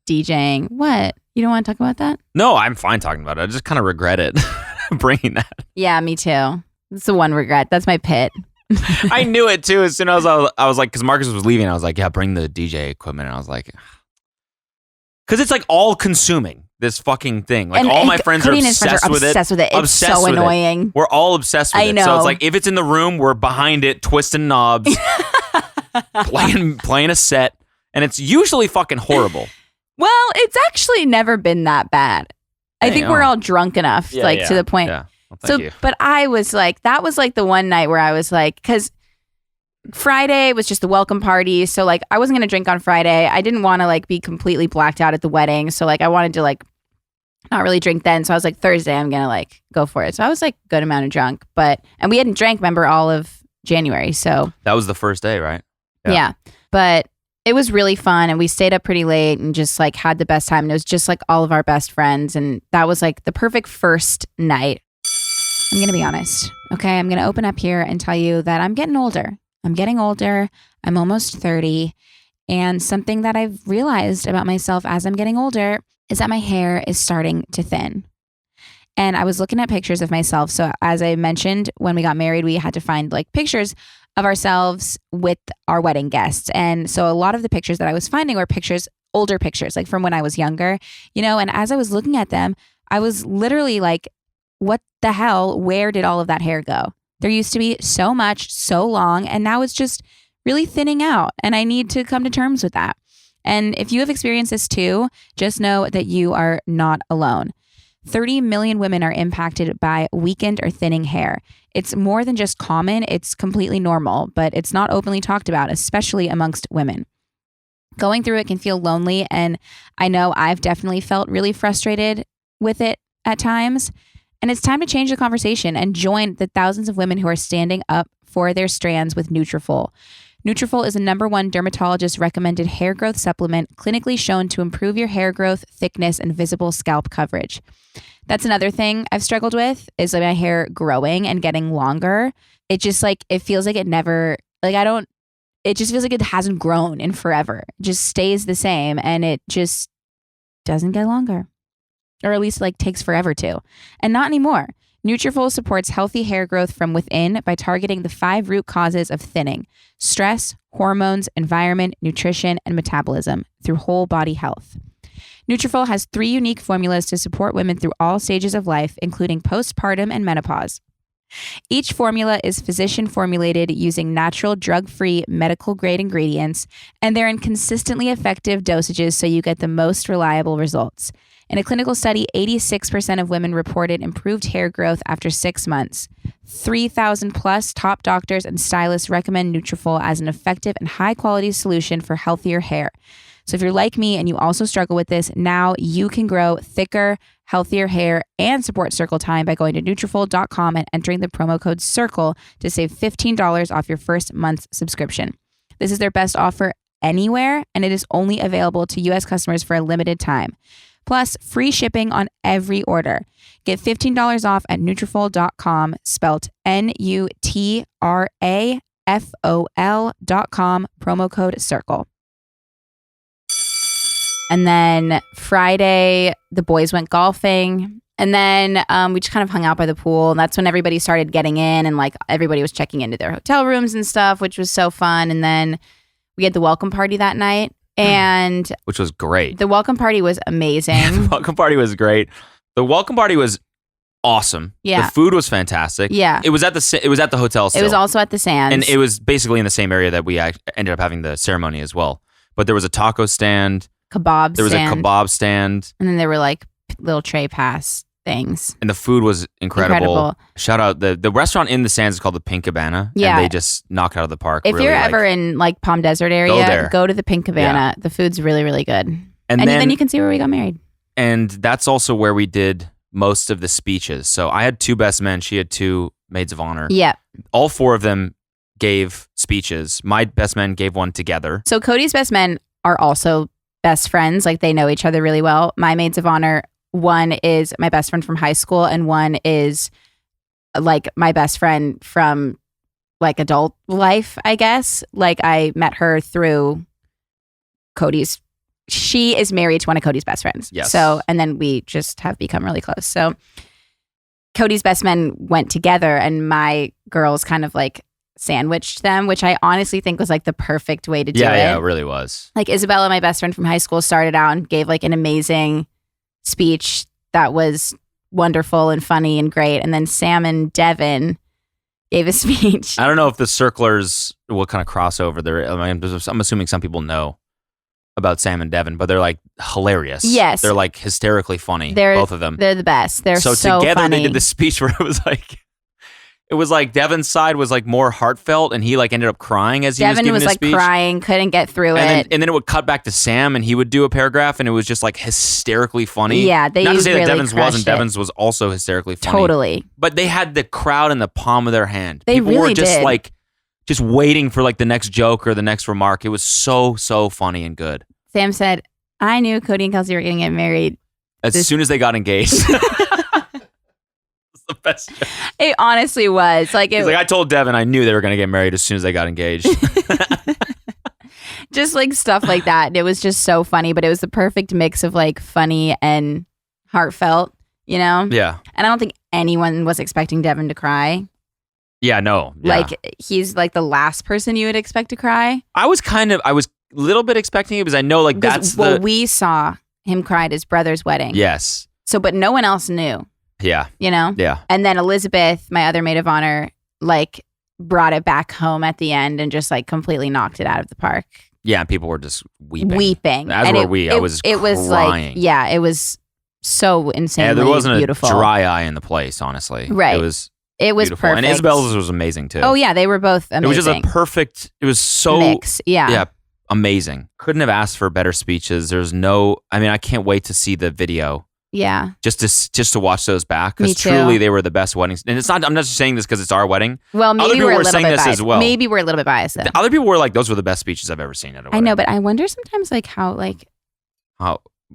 DJing. What? You don't want to talk about that? No, I'm fine talking about it. I just kind of regret it bringing that. Yeah, me too. It's the one regret. That's my pit. I knew it too. As soon as I was like, because Marcus was leaving, I was like, yeah, bring the DJ equipment. And I was like, because it's like all consuming, this fucking thing. Like all my friends are obsessed with it. It's so annoying. We're all obsessed with it. I know. So it's like if it's in the room, we're behind it, twisting knobs, playing a set, and it's usually fucking horrible. Well, it's actually never been that bad. I think we're all drunk enough, to the point. Yeah. Well, thank you. But I was like, that was like the one night where I was like, because Friday was just the welcome party. So like, I wasn't going to drink on Friday. I didn't want to like be completely blacked out at the wedding. So like, I wanted to like not really drink then. So I was like, Thursday, I'm going to like go for it. So I was like good amount of drunk, and we hadn't drank, remember, all of January. So that was the first day, right? Yeah. But it was really fun, and we stayed up pretty late and just like had the best time. And it was just like all of our best friends. And that was like the perfect first night. I'm going to be honest. Okay. I'm going to open up here and tell you that I'm getting older. I'm almost 30. And something that I've realized about myself as I'm getting older is that my hair is starting to thin. And I was looking at pictures of myself. So as I mentioned, when we got married, we had to find like pictures of ourselves with our wedding guests. And so a lot of the pictures that I was finding were older pictures, like from when I was younger, and as I was looking at them, I was literally like, what the hell? Where did all of that hair go? There used to be so much, so long, and now it's just really thinning out. And I need to come to terms with that. And if you have experienced this too, just know that you are not alone. 30 million women are impacted by weakened or thinning hair. It's more than just common, it's completely normal, but it's not openly talked about, especially amongst women. Going through it can feel lonely, and I know I've definitely felt really frustrated with it at times. And it's time to change the conversation and join the thousands of women who are standing up for their strands with Nutrafol. Nutrafol is a #1 dermatologist recommended hair growth supplement clinically shown to improve your hair growth, thickness, and visible scalp coverage. That's another thing I've struggled with is my hair growing and getting longer. It just it feels like it never, it just feels like it hasn't grown in forever. It just stays the same and it just doesn't get longer. Or at least takes forever to. And not anymore. Nutrafol supports healthy hair growth from within by targeting the 5 root causes of thinning: stress, hormones, environment, nutrition, and metabolism through whole body health. Nutrafol has 3 unique formulas to support women through all stages of life, including postpartum and menopause. Each formula is physician formulated using natural, drug-free, medical-grade ingredients, and they're in consistently effective dosages so you get the most reliable results. In a clinical study, 86% of women reported improved hair growth after 6 months. 3,000 plus top doctors and stylists recommend Nutrafol as an effective and high-quality solution for healthier hair. So if you're like me and you also struggle with this, now you can grow thicker, healthier hair and support Circle Time by going to Nutrafol.com and entering the promo code CIRCLE to save $15 off your first month's subscription. This is their best offer anywhere, and it is only available to U.S. customers for a limited time. Plus, free shipping on every order. Get $15 off at Nutrafol.com, spelt Nutrafol.com, promo code CIRCLE. And then Friday, the boys went golfing. And then we just kind of hung out by the pool. And that's when everybody started getting in and everybody was checking into their hotel rooms and stuff, which was so fun. And then we had the welcome party that night. And which was great. The welcome party was amazing. The welcome party was great. The welcome party was awesome. Yeah. The food was fantastic. Yeah. It was at the hotel still. It was also at the Sands. And it was basically in the same area that we ended up having the ceremony as well. But there was a taco stand. There was a kebab stand. And then there were little tray pass things. And the food was incredible. Shout out. The restaurant in the Sands is called the Pink Cabana. Yeah. And they just knock out of the park. If you're ever in Palm Desert area, go to the Pink Cabana. Yeah. The food's really, really good. And then you can see where we got married. And that's also where we did most of the speeches. So I had 2 best men. She had 2 maids of honor. Yeah. All 4 of them gave speeches. My best men gave one together. So Cody's best men are also best friends. They know each other really well. My maids of honor, one is my best friend from high school and one is my best friend from adult life, I guess. I met her through she is married to one of Cody's best friends. Yes. So, and then we just have become really close. So Cody's best men went together and my girls kind of sandwiched them, which I honestly think was the perfect way to do it. Yeah, it really was. Isabella, my best friend from high school, started out and gave an amazing speech that was wonderful and funny and great. And then Sam and Devin gave a speech. I don't know if the circlers will kind of cross over there. I'm assuming some people know about Sam and Devin, but they're hilarious. Yes. They're hysterically funny, both of them. They're the best. They're so together funny. They did the speech where it was Devin's side was more heartfelt and he ended up crying as he was giving his speech. Devin was crying, couldn't get through it. And then it would cut back to Sam and he would do a paragraph and it was just hysterically funny. Yeah, they Not to say really that Devin's wasn't. it. Devin's was also hysterically funny. Totally. But they had the crowd in the palm of their hand. They People really were just did. Just waiting for the next joke or the next remark. It was so funny and good. Sam said, I knew Cody and Kelsey were going to get married as soon as they got engaged. The best joke. It honestly was. He's I told Devin I knew they were going to get married as soon as they got engaged. Just stuff like that. And it was just so funny, but it was the perfect mix of funny and heartfelt, Yeah. And I don't think anyone was expecting Devin to cry. Yeah, no. Yeah. He's the last person you would expect to cry. I was a little bit expecting it because I know we saw him cry at his brother's wedding. Yes. So, but no one else knew. Yeah. Yeah. And then Elizabeth, my other maid of honor, brought it back home at the end and just completely knocked it out of the park. Yeah, and people were just weeping. As and were we. I was crying. It was so insanely there wasn't beautiful. A dry eye in the place, honestly. Right. It was beautiful. Perfect. And Isabella's was amazing too. Oh yeah, they were both amazing. It was just a perfect, it was so mix. Yeah, amazing. Couldn't have asked for better speeches. I can't wait to see the video Yeah. just to watch those back, Me because too. truly they were the best weddings. And it's not. I'm not just saying this because it's our wedding. Well, Other maybe people we're a were little saying bit this biased. as well. Maybe we're a little bit biased though. Other people were like, those were the best speeches I've ever seen at a wedding. I know, but I wonder sometimes how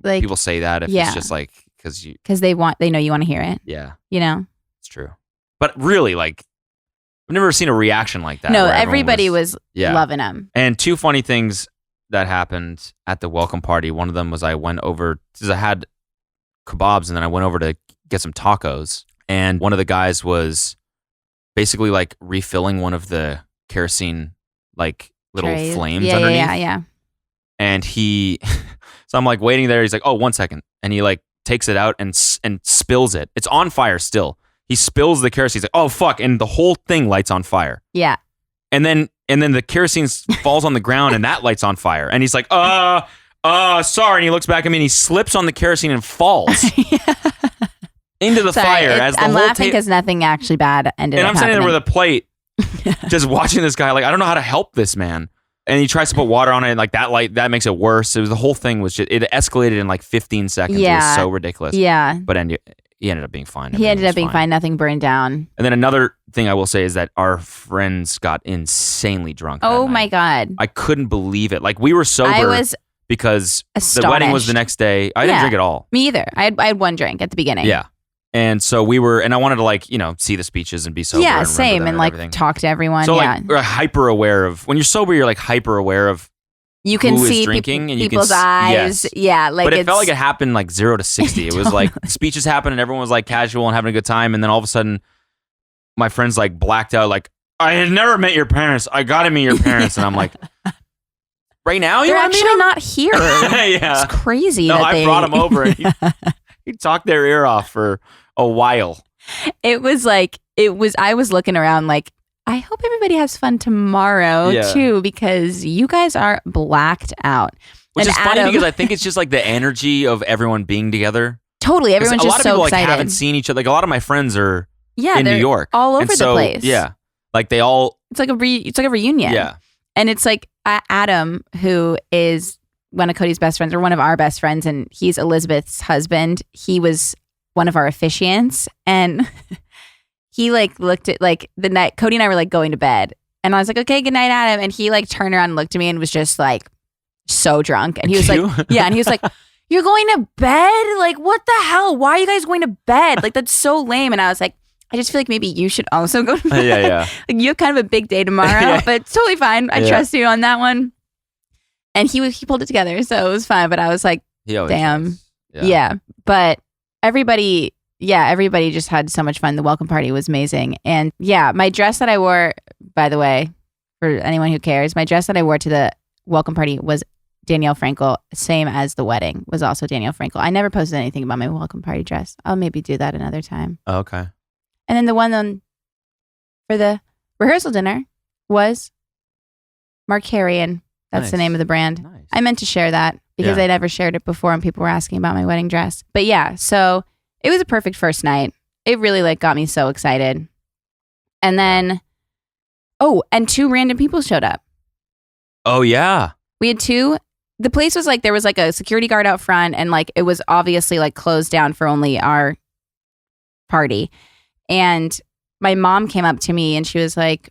people say that if it's just like because they know you want to hear it. Yeah, It's true. But really, I've never seen a reaction like that. No, where everybody was loving them. And two funny things that happened at the welcome party. One of them was I went over because I had kebabs, and then I went over to get some tacos, and one of the guys was basically refilling one of the kerosene little Trays. flames underneath. Yeah. And so I'm waiting there. He's like, "Oh, 1 second," and he takes it out and spills it. It's on fire still. He spills the kerosene. He's like, "Oh fuck!" And the whole thing lights on fire. Yeah. And then the kerosene falls on the ground, and that lights on fire. And he's like, sorry. And he looks back at me, and he slips on the kerosene and falls into the fire. I'm laughing because nothing actually bad ended up happening. And I'm sitting there with a plate, just watching this guy. I don't know how to help this man. And he tries to put water on it, and that makes it worse. The whole thing was it escalated in 15 seconds. Yeah. It was so ridiculous. Yeah. But he ended up being fine. He ended up being fine. Nothing burned down. And then another thing I will say is that our friends got insanely drunk. Oh my God. I couldn't believe it. We were sober. I was because astonished. The wedding was the next day. I didn't drink at all. Me either. I had one drink at the beginning. Yeah. And so we were, and I wanted to see the speeches and be sober. Yeah, and same. And talk to everyone. So yeah. we're hyper aware of, when you're sober, you're hyper aware of you can who see is drinking and people's you can, eyes. Yes. Yeah. But it felt like it happened 0 to 60. It was speeches happened and everyone was casual and having a good time. And then all of a sudden my friends blacked out. I had never met your parents. I got to meet your parents. And I'm like, right now they're actually not here. Yeah. It's crazy. No, that I brought them over and he talked their ear off for a while. I was looking around I hope everybody has fun tomorrow too, because you guys are blacked out. Which is funny because I think it's just the energy of everyone being together. Totally. Everyone's just so excited. A lot of people haven't seen each other. A lot of my friends are in New York. All over the place. Yeah. They all. It's like a reunion. Yeah. And it's Adam, who is one of Cody's best friends, or one of our best friends, and he's Elizabeth's husband. He was one of our officiants, and he looked at the night Cody and I were going to bed, and I was like, "Okay, good night, Adam." And he turned around and looked at me and was just so drunk, and he was "Yeah," and he was like, "You're going to bed? What the hell? Why are you guys going to bed? That's so lame." And I was like, I just feel maybe you should also go to bed. Yeah. You have kind of a big day tomorrow, but it's totally fine. I trust you on that one. And he pulled it together, so it was fine. But I was like, damn. Yeah. But everybody just had so much fun. The welcome party was amazing. And yeah, my dress that I wore, by the way, for anyone who cares, my dress that I wore to the welcome party was Danielle Frankel, same as the wedding was also Danielle Frankel. I never posted anything about my welcome party dress. I'll maybe do that another time. Oh, okay. And then the one for the rehearsal dinner was Marcarian. That's the name of the brand. Nice. I meant to share that because I never shared it before and people were asking about my wedding dress. But yeah, so it was a perfect first night. It really got me so excited. And then, and 2 random people showed up. Oh, yeah. We had 2. The place was there was a security guard out front and it was obviously closed down for only our party. And my mom came up to me and she was like,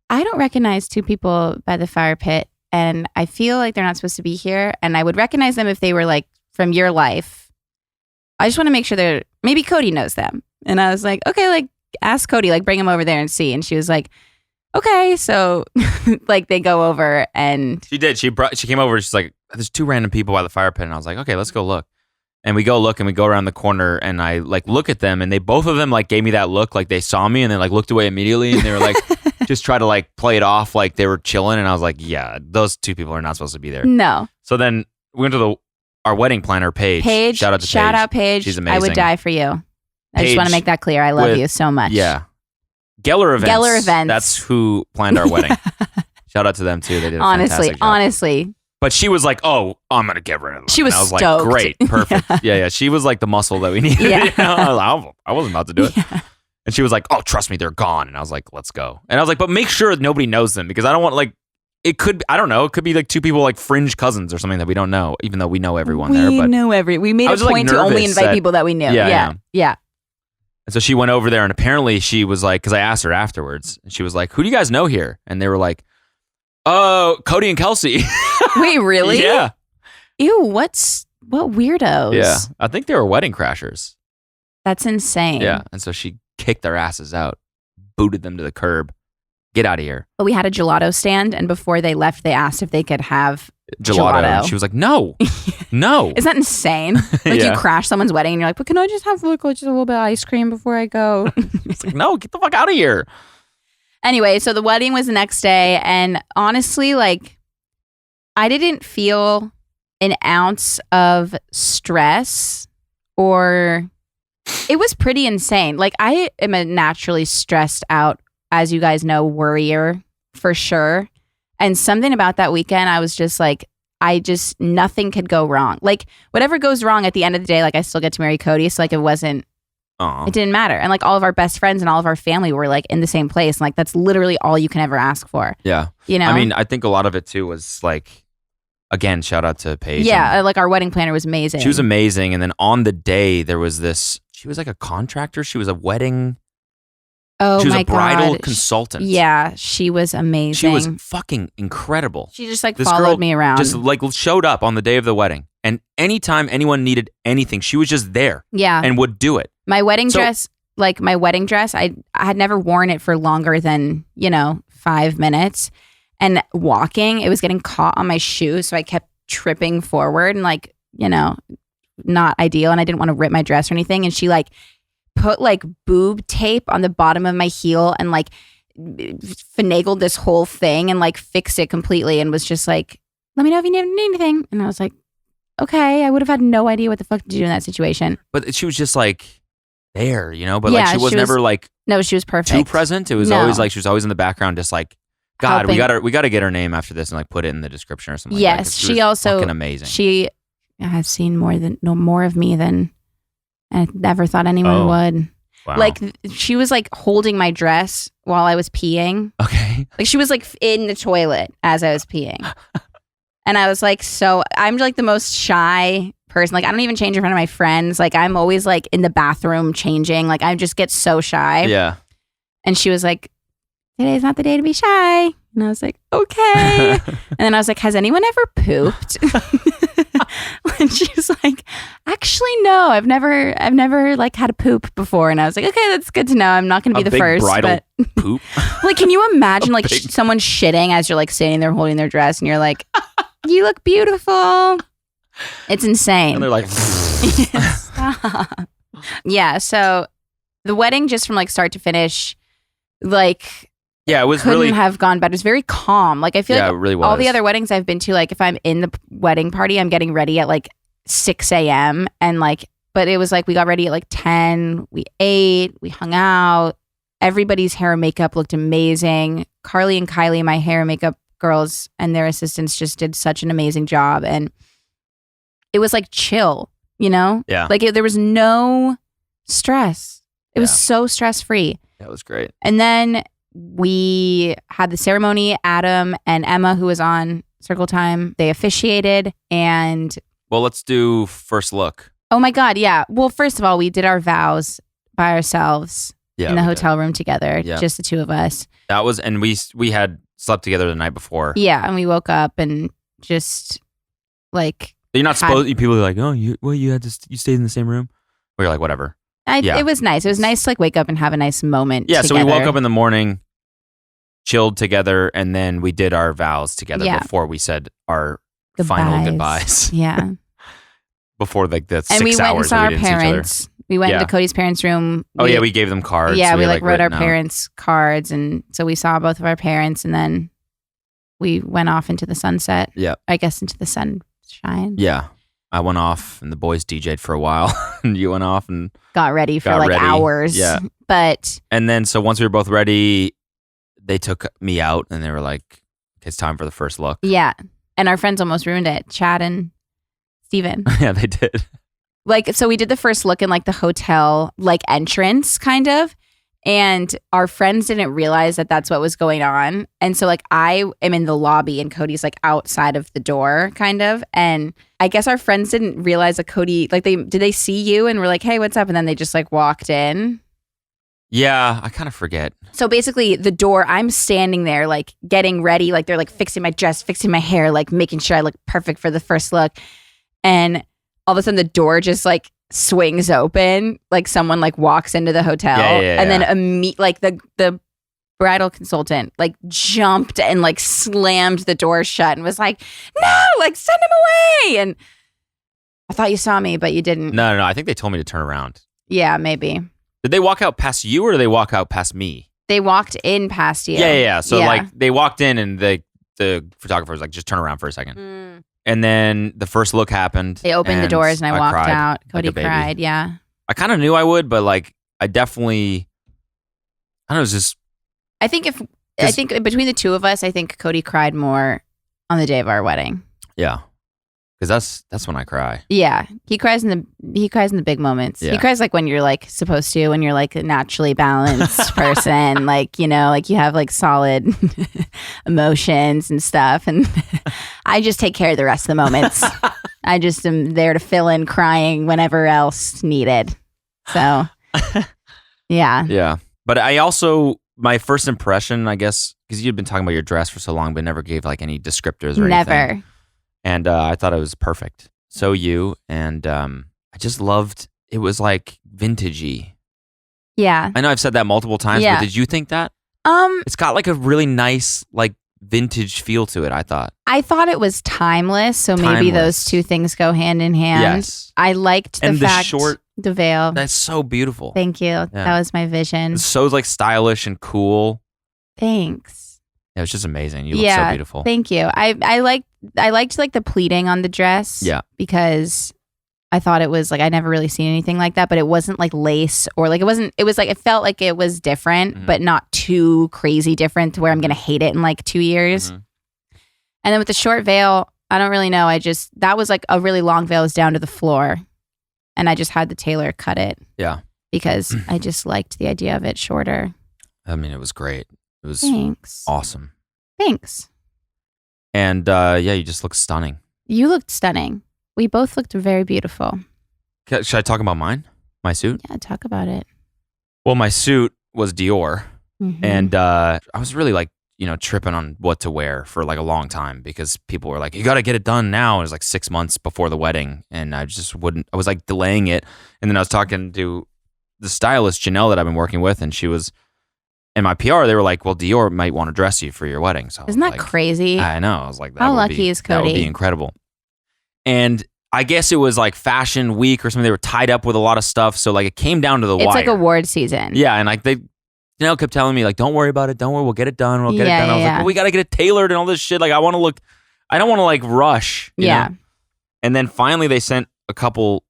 I don't recognize 2 people by the fire pit. And I feel like they're not supposed to be here. And I would recognize them if they were from your life. I just want to make sure maybe Cody knows them. And I was like, okay, ask Cody, bring him over there and see. And she was like, okay. So they go over and she did. She came over. She's like, there's 2 random people by the fire pit. And I was like, okay, let's go look. And we go look and we go around the corner and I look at them and they both of them gave me that look they saw me and then looked away immediately and they were just try to play it off they were chilling and I was like, yeah, those 2 people are not supposed to be there. No. So then we went to our wedding planner, Paige. Shout out to Paige. Shout out Paige. She's amazing. I would die for you. I just want to make that clear. I love you so much. Yeah. Geller Events. That's who planned our wedding. Shout out to them too. They did a fantastic job. Honestly. But she was like, "Oh, I'm gonna get rid of them." She was and I was stoked. Great, perfect. Yeah. She was the muscle that we needed. Yeah. I wasn't about to do it. Yeah. And she was like, "Oh, trust me, they're gone." And I was like, "Let's go." And I was like, "But make sure nobody knows them because I don't want it could, I don't know. It could be like two people like fringe cousins or something that we don't know, even though we know everyone we there. But we made a point to only invite people that we knew. Yeah. And so she went over there, and apparently she was like, because I asked her afterwards, and she was like, who do you guys know here? And they were like, oh, Cody and Kelsey. Wait, really? Yeah. Ew, what weirdos? Yeah. I think they were wedding crashers. That's insane. Yeah. And so she kicked their asses out, booted them to the curb. Get out of here. But we had a gelato stand, and before they left, they asked if they could have gelato. And she was like, no. No. Isn't that insane? Like you crash someone's wedding and you're like, but can I just have just a little bit of ice cream before I go? It's like, no, get the fuck out of here. Anyway, so the wedding was the next day, and honestly, like, I didn't feel an ounce of stress, or it was pretty insane. Like, I am a naturally stressed out, as you guys know, worrier for sure. And something about that weekend, I was just like, nothing could go wrong. Like, whatever goes wrong at the end of the day, like, I still get to marry Cody. So, like, it didn't matter. And, like, all of our best friends and all of our family were, like, in the same place. And, like, that's literally all you can ever ask for. Yeah. You know? I mean, I think a lot of it, too, was, like, again, shout out to Paige. Yeah. Like, our wedding planner was amazing. She was amazing. And then on the day, there was she was, like, a contractor. She was a wedding... Oh, she was my a bridal God. consultant. Yeah, she was amazing. She was fucking incredible. She just like followed me around. Just like showed up on the day of the wedding. And anytime anyone needed anything, she was just there. Yeah. And would do it. My wedding dress, I had never worn it for longer than, 5 minutes. And walking, it was getting caught on my shoe. So I kept tripping forward and not ideal. And I didn't want to rip my dress or anything. And she put boob tape on the bottom of my heel and finagled this whole thing and fixed it completely and was just like, let me know if you need anything. And I was like, okay. I would have had no idea what the fuck to do in that situation. But she was just there, but she was never no, she was perfect. Too present. It was always she was always in the background, just God, helping. we gotta get her name after this and put it in the description or something. Yes, like that, she also fucking amazing. She has seen more of me than I never thought anyone would. Wow. She was holding my dress while I was peeing. Okay. She was in the toilet as I was peeing. And I was I'm the most shy person. I don't even change in front of my friends. I'm always in the bathroom changing. I just get so shy. Yeah. And she was like, today's not the day to be shy. And I was like, okay. And then I was like, has anyone ever pooped? And she was like, actually, no, I've never had a poop before. And I was like, okay, that's good to know. I'm not going to be the first. Bridal poop. Can you imagine someone shitting as you're standing there holding their dress and you're like, you look beautiful. It's insane. And they're like, stop. Yeah. So the wedding, just from start to finish, yeah, it was couldn't really have gone better. It was very calm. I feel it really was. All the other weddings I've been to, if I'm in the wedding party, I'm getting ready at 6 a.m. And but it was we got ready at 10. We ate, we hung out. Everybody's hair and makeup looked amazing. Carly and Kylie, my hair and makeup girls, and their assistants just did such an amazing job. And it was chill, Yeah. There was no stress. It was so stress free. That was great. And then we had the ceremony. Adam and Emma, who was on Circle Time, they officiated. And well, let's do first look. Oh my God, yeah. Well, first of all, we did our vows by ourselves in the hotel room together, just the two of us. That was, and we had slept together the night before. Yeah, and we woke up and just you're not supposed. People are like, oh, you stayed in the same room. We're like, whatever. It was nice. It was nice to wake up and have a nice moment. Yeah, together. So we woke up in the morning, chilled together, and then we did our vows together before we said our final goodbyes. Yeah. Before the 6 hours. And we went and saw our parents. We went into Cody's parents' room. We gave them cards. Yeah, we wrote our parents' cards, and so we saw both of our parents, and then we went off into the sunset. Yeah. I guess into the sunshine. Yeah. I went off and the boys DJ'd for a while and you went off and got ready for hours. Yeah. And then so once we were both ready, they took me out and they were like, it's time for the first look. Yeah. And our friends almost ruined it. Chad and Steven. Yeah, they did. So we did the first look in the hotel entrance kind of. And our friends didn't realize that that's what was going on. And so like I am in the lobby and Cody's like outside of the door kind of. And I guess our friends didn't realize that Cody, like did they see you and were like, hey, what's up? And then they just like walked in. Yeah, I kind of forget. So basically the door, I'm standing there like getting ready. Like they're like fixing my dress, fixing my hair, like making sure I look perfect for the first look. And all of a sudden the door just like swings open, like someone like walks into the hotel and then like the bridal consultant like jumped and like slammed the door shut and was like, no, like send him away. And I thought you saw me, but you didn't. No, I think they told me to turn around. Yeah, maybe. Did they walk out past you or did they walk out past me? They walked in past you. Yeah. So like they walked in and the photographer was like, just turn around for a second. And then the first look happened. They opened the doors and I walked cried out. Cody like a baby. cried, yeah. I kind of knew I would, but like I definitely, I don't know, it was just. I think between the two of us, I think Cody cried more on the day of our wedding. Yeah. Because that's when I cry. Yeah. He cries in the big moments. Yeah. He cries like when you're like supposed to, when you're like a naturally balanced person, like, you know, like you have like solid emotions and stuff. And I just take care of the rest of the moments. I just am there to fill in crying whenever else needed. So, yeah. Yeah. But I also, my first impression, I guess, because you'd been talking about your dress for so long, but never gave like any descriptors or anything. Never. And I thought it was perfect. So you. And I just loved, it was like vintagey. Yeah. I know I've said that multiple times, but did you think that? It's got like a really nice, like vintage feel to it, I thought. I thought it was timeless. So maybe those two things go hand in hand. Yes. I liked the fact, the veil. That's so beautiful. Thank you. Yeah. That was my vision. It's so like stylish and cool. Thanks. It was just amazing. You look so beautiful. Thank you. I liked like the pleating on the dress. Yeah. Because I thought it was like, I never really seen anything like that, but it wasn't like lace or like, it was like, it felt like it was different, but not too crazy different to where I'm going to hate it in like 2 years. And then with the short veil, I don't really know. That was like a really long veil, was down to the floor. And I just had the tailor cut it. Yeah. Because I just liked the idea of it shorter. I mean, it was great. It was awesome. Thanks. And you just look stunning. You looked stunning. We both looked very beautiful. Should I talk about mine? My suit? Yeah, talk about it. Well, my suit was Dior. And I was really like, tripping on what to wear for like a long time because people were like, you got to get it done now. It was like 6 months before the wedding. And I just I was like delaying it. And then I was talking to the stylist, Janelle, that I've been working with. And she was, in my PR, they were like, well, Dior might want to dress you for your wedding. So isn't that crazy? I know. I was like, how lucky is Cody? That would be incredible. And I guess it was like fashion week or something. They were tied up with a lot of stuff. So like it came down to the wire. It's like award season. Yeah. And like Janelle kept telling me like, don't worry about it. Don't worry. We'll get it done. We'll get it done. I was like, well, we got to get it tailored and all this shit. Like I don't want to like rush. You know? And then finally they sent a couple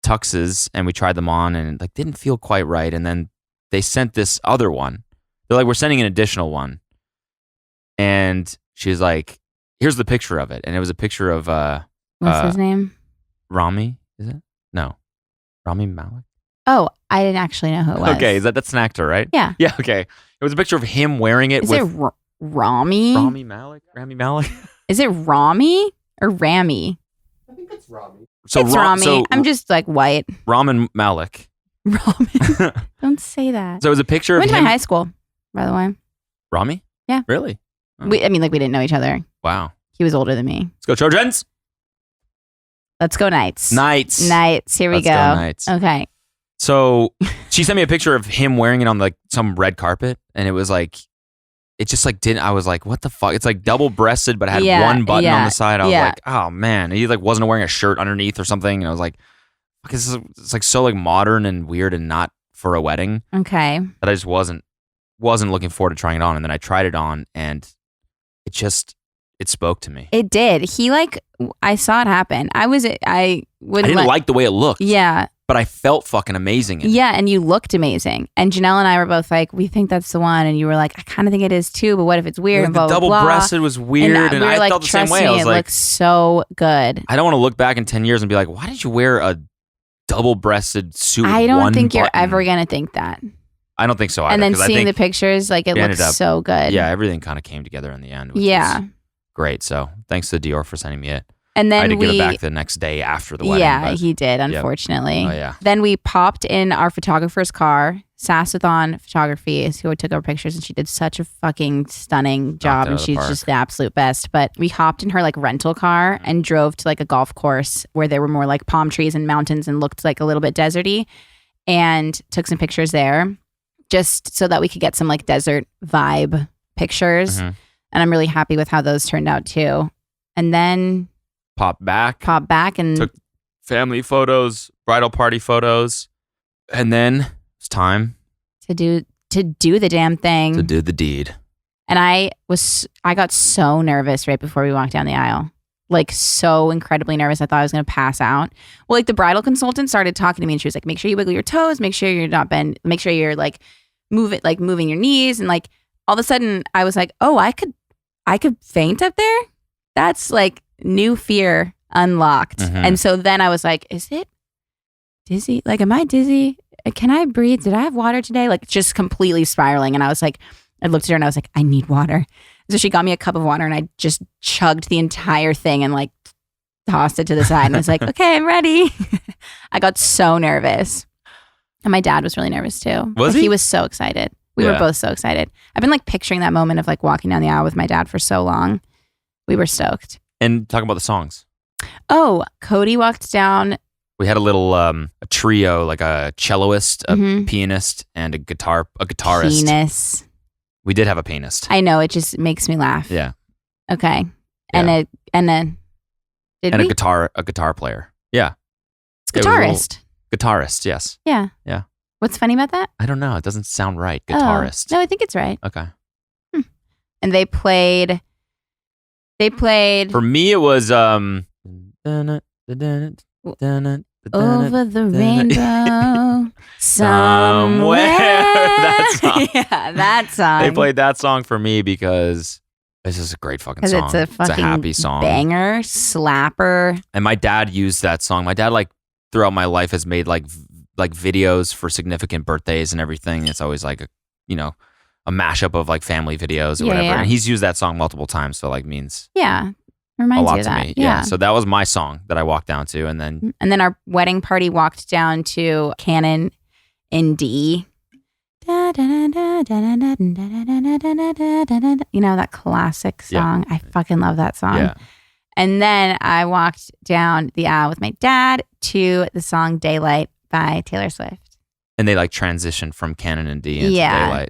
tuxes and we tried them on and like didn't feel quite right. And then they sent this other one. They're like, we're sending an additional one. And she's like, here's the picture of it. And it was a picture of what's his name? Rami, is it? No. Rami Malek? Oh, I didn't actually know who it was. Okay, that's an actor, right? Yeah. Yeah, okay. It was a picture of him wearing it Is it Rami? Rami Malek? Rami Malek? Is it Rami or Rami? I think it's Rami. So it's Rami. I'm just like white. Ramen Malek. Ramen. Don't say that. So it was a picture of him. Went to my high school, by the way. Rami? Yeah. Really? Oh. We didn't know each other. Wow. He was older than me. Let's go Trojans. Let's go Knights. Knights. Here we go. Knights. Okay. So she sent me a picture of him wearing it on like some red carpet, and it was like, it just like didn't. I was like, what the fuck? It's like double breasted, but it had one button on the side. I was like, oh man, he like wasn't wearing a shirt underneath or something, and I was like, it's like so like modern and weird and not for a wedding. Okay. That I just wasn't looking forward to trying it on, and then I tried it on, and it spoke to me. It did. I saw it happen. I didn't like the way it looked. Yeah. But I felt fucking amazing in it. Yeah, and you looked amazing. And Janelle and I were both like, we think that's the one. And you were like, I kind of think it is too, but what if it's weird? Like and blah, the blah, blah. double-breasted was weird, and we were I like, felt the same way. Me, I was it like, looks so good. I don't want to look back in 10 years and be like, why did you wear a double-breasted suit with I don't one think you're button? ever going to think that. I don't think so either. And then 'cause I seeing think the pictures, like it we ended looks up- so good. Yeah, everything kind of came together in the end. Which Yeah. was great. So thanks to Dior for sending me it. And I had then to give it back the next day after the wedding. Yeah, but he did, unfortunately. Oh, yeah. Then we popped in our photographer's car. Sassathon Photography is who took our pictures, and she did such a fucking stunning job, it out and of the she's park. just the absolute best. But we hopped in her like rental car and drove to like a golf course where there were more like palm trees and mountains and looked like a little bit deserty, and took some pictures there just so that we could get some like desert vibe pictures. Mhm. And I'm really happy with how those turned out too. And then Pop back. pop back and Took family photos, bridal party photos. And then it's time to do the damn thing. to do the deed. And I got so nervous right before we walked down the aisle. Like so incredibly nervous. I thought I was going to pass out. Well, like the bridal consultant started talking to me and she was like, make sure you wiggle your toes, make sure you're not bend, make sure you're like moving your knees. And like all of a sudden I was like, oh, I could faint up there. That's like new fear unlocked. Mhm. And so then I was like, is it dizzy? Like, am I dizzy? Can I breathe? Did I have water today? Like just completely spiraling. And I was like, I looked at her and I was like, I need water. So she got me a cup of water and I just chugged the entire thing and like tossed it to the side and was like, okay, I'm ready. I got so nervous. And my dad was really nervous too. Was But he? He was so excited. We were Yeah. both so excited. I've been like picturing that moment of like walking down the aisle with my dad for so long. We were stoked. And talk about the songs. Oh, Cody walked down. We had a little a trio, like a celloist, a Mhm. pianist, and a guitarist. Penis. We did have a pianist. I know, it just makes me laugh. Yeah. Okay. Yeah. And then did And we? a guitar player. Yeah. It's It was a little- guitarist. Guitarist, yes. Yeah. Yeah. What's funny about that? I don't know. It doesn't sound right. Oh, Guitarist. no, I think it's right. Okay. And they played For me, it was Over the rainbow somewhere. That song. Yeah, that song. They played that song for me because it's just a great fucking because song. it's a fucking happy song. banger, slapper. And my dad used that song. My dad, like, throughout my life has made like videos for significant birthdays and everything. It's always like a mashup of like family videos or Yeah, whatever. yeah. And he's used that song multiple times, so like means Yeah, a reminds lot you of to that. me. Yeah. So that was my song that I walked down to, and then And then our wedding party walked down to Canon in D. You know, that classic song. I fucking love that song. yeah, And then I walked down the aisle with my dad to the song Daylight by Taylor Swift. and they like transitioned from Canon and D into Yeah. Daylight.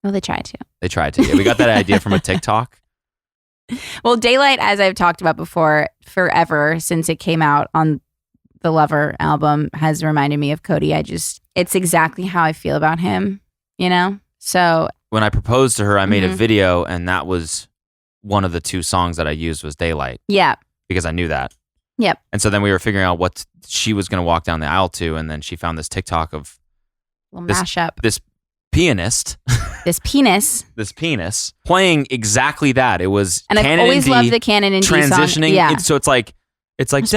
Well, they tried to. They tried to. Yeah, we got that idea from a TikTok. Well, Daylight, as I've talked about before, forever since it came out on the Lover album, has reminded me of Cody. It's exactly how I feel about him, you know? So, When I proposed to her, I made a Mhm. video, and that was one of the two songs that I used was Daylight yeah. because I knew that. Yep. And so then we were figuring out what she was going to walk down the aisle to, and then she found this TikTok of Little This- mashup. this pianist, This penis. playing exactly that. It was And I've Canon always and D loved the Canon and D song. transitioning. Yeah. So it's like It's perfect.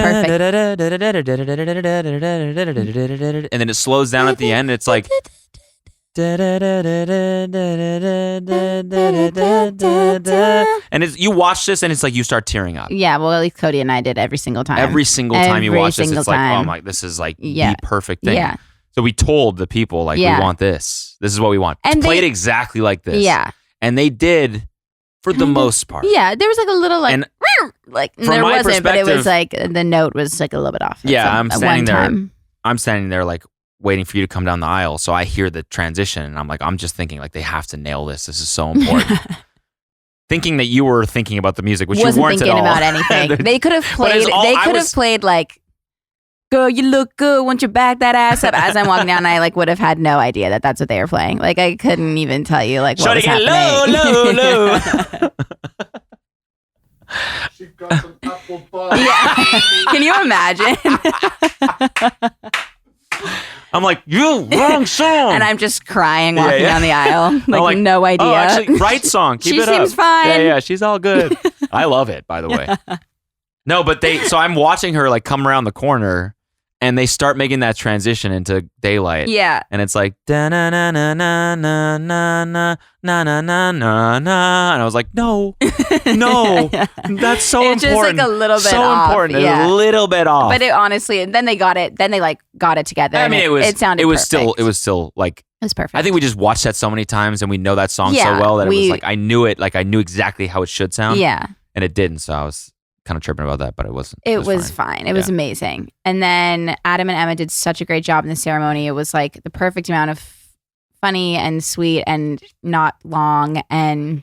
and then it slows down at the end. And it's like and it's, you watch this and it's like you start tearing up. Yeah, well, at least Cody and I did every single time. Every single time you Every watch this, single it's like, oh time. my, this is like Yeah. the perfect thing. Yeah. So we told the people, like, Yeah. we want this. This is what we want. And Play it they- exactly like this. Yeah. And they did for the Kinda. most part. Yeah, there was like a little like, And like from there my wasn't, but it was perspective- like the note was like a little bit off. Yeah, At I'm at standing one there. time. I'm standing there like waiting for you to come down the aisle. So I hear the transition and I'm like, I'm just thinking like they have to nail this. This is so important. Thinking that you were thinking about the music, which Wasn't you weren't thinking at all. about anything. They could have But it's played. all- They I could have was- played like, "Girl, you look good. Won't you back that ass up?" As I'm walking down, I like would have had no idea that that's what they were playing. Like I couldn't even tell you like what was Shawty, happening. low, low, low. She got some apple pie. Yeah. Can you imagine? I'm like, you wrong song. And I'm just crying Yeah, walking yeah. down the aisle, like, like, no idea. Oh, actually, right song. Keep She it up. seems fine. Yeah, yeah, she's all good. I love it, by the way. No, but so I'm watching her like come around the corner, and they start making that transition into daylight. Yeah. And it's like da na na na na na na na na na na na na, and I was like, no, that's so it's important. just like a little bit so off. important. Yeah. A little bit off. But it honestly, and then they got it. Then they like got it together. I mean, it sounded. It was perfect. still like. It was perfect. I think we just watched that so many times, and we know that song so well that it was like I knew it. Like I knew exactly how it should sound. Yeah. And it didn't. So I was kind of tripping about that, but it wasn't. It was fine. It was amazing. And then Adam and Emma did such a great job in the ceremony. It was like the perfect amount of funny and sweet and not long. And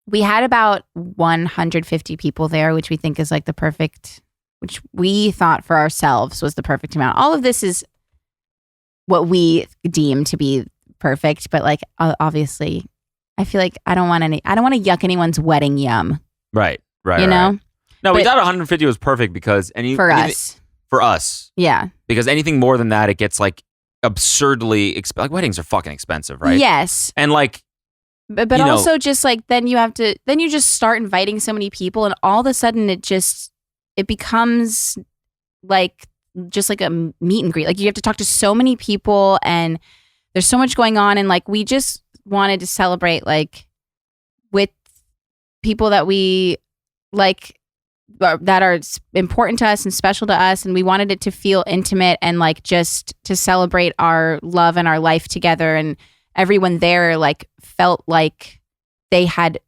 we had about 150 people there, which we think is like the perfect, which we thought for ourselves was the perfect amount. All of this is what we deem to be perfect, but like obviously I feel like I don't want to yuck anyone's wedding yum. Right. You know? No, we thought 150 was perfect because for us. Yeah. Because anything more than that, it gets like absurdly like weddings are fucking expensive, right? Yes. And like, but also just like then you just start inviting so many people, and all of a sudden it becomes like just like a meet and greet. Like you have to talk to so many people, and there's so much going on, and like we just wanted to celebrate like with people that we like, that are important to us and special to us, and we wanted it to feel intimate and like just to celebrate our love and our life together, and everyone there like felt like they had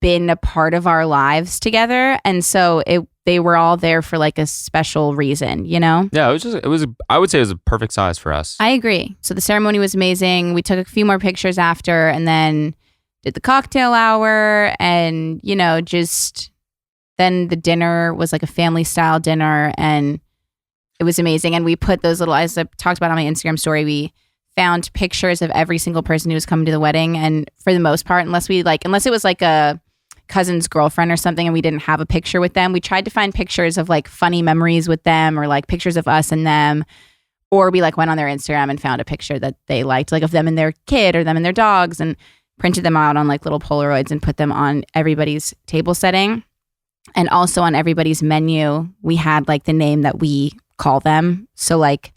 been a part of our lives together, and so they were all there for like a special reason, you know? Yeah, I would say it was a perfect size for us. I agree. So the ceremony was amazing. We took a few more pictures after, and then did the cocktail hour, and you know, just then the dinner was like a family style dinner, and it was amazing. And we put those little, as I talked about on my Instagram story, we found pictures of every single person who was coming to the wedding. And for the most part, unless it was like a cousin's girlfriend or something and we didn't have a picture with them, we tried to find pictures of like funny memories with them, or like pictures of us and them. Or we like went on their Instagram and found a picture that they liked, like of them and their kid or them and their dogs, and printed them out on like little Polaroids and put them on everybody's table setting. And also on everybody's menu, we had like the name that we call them. So like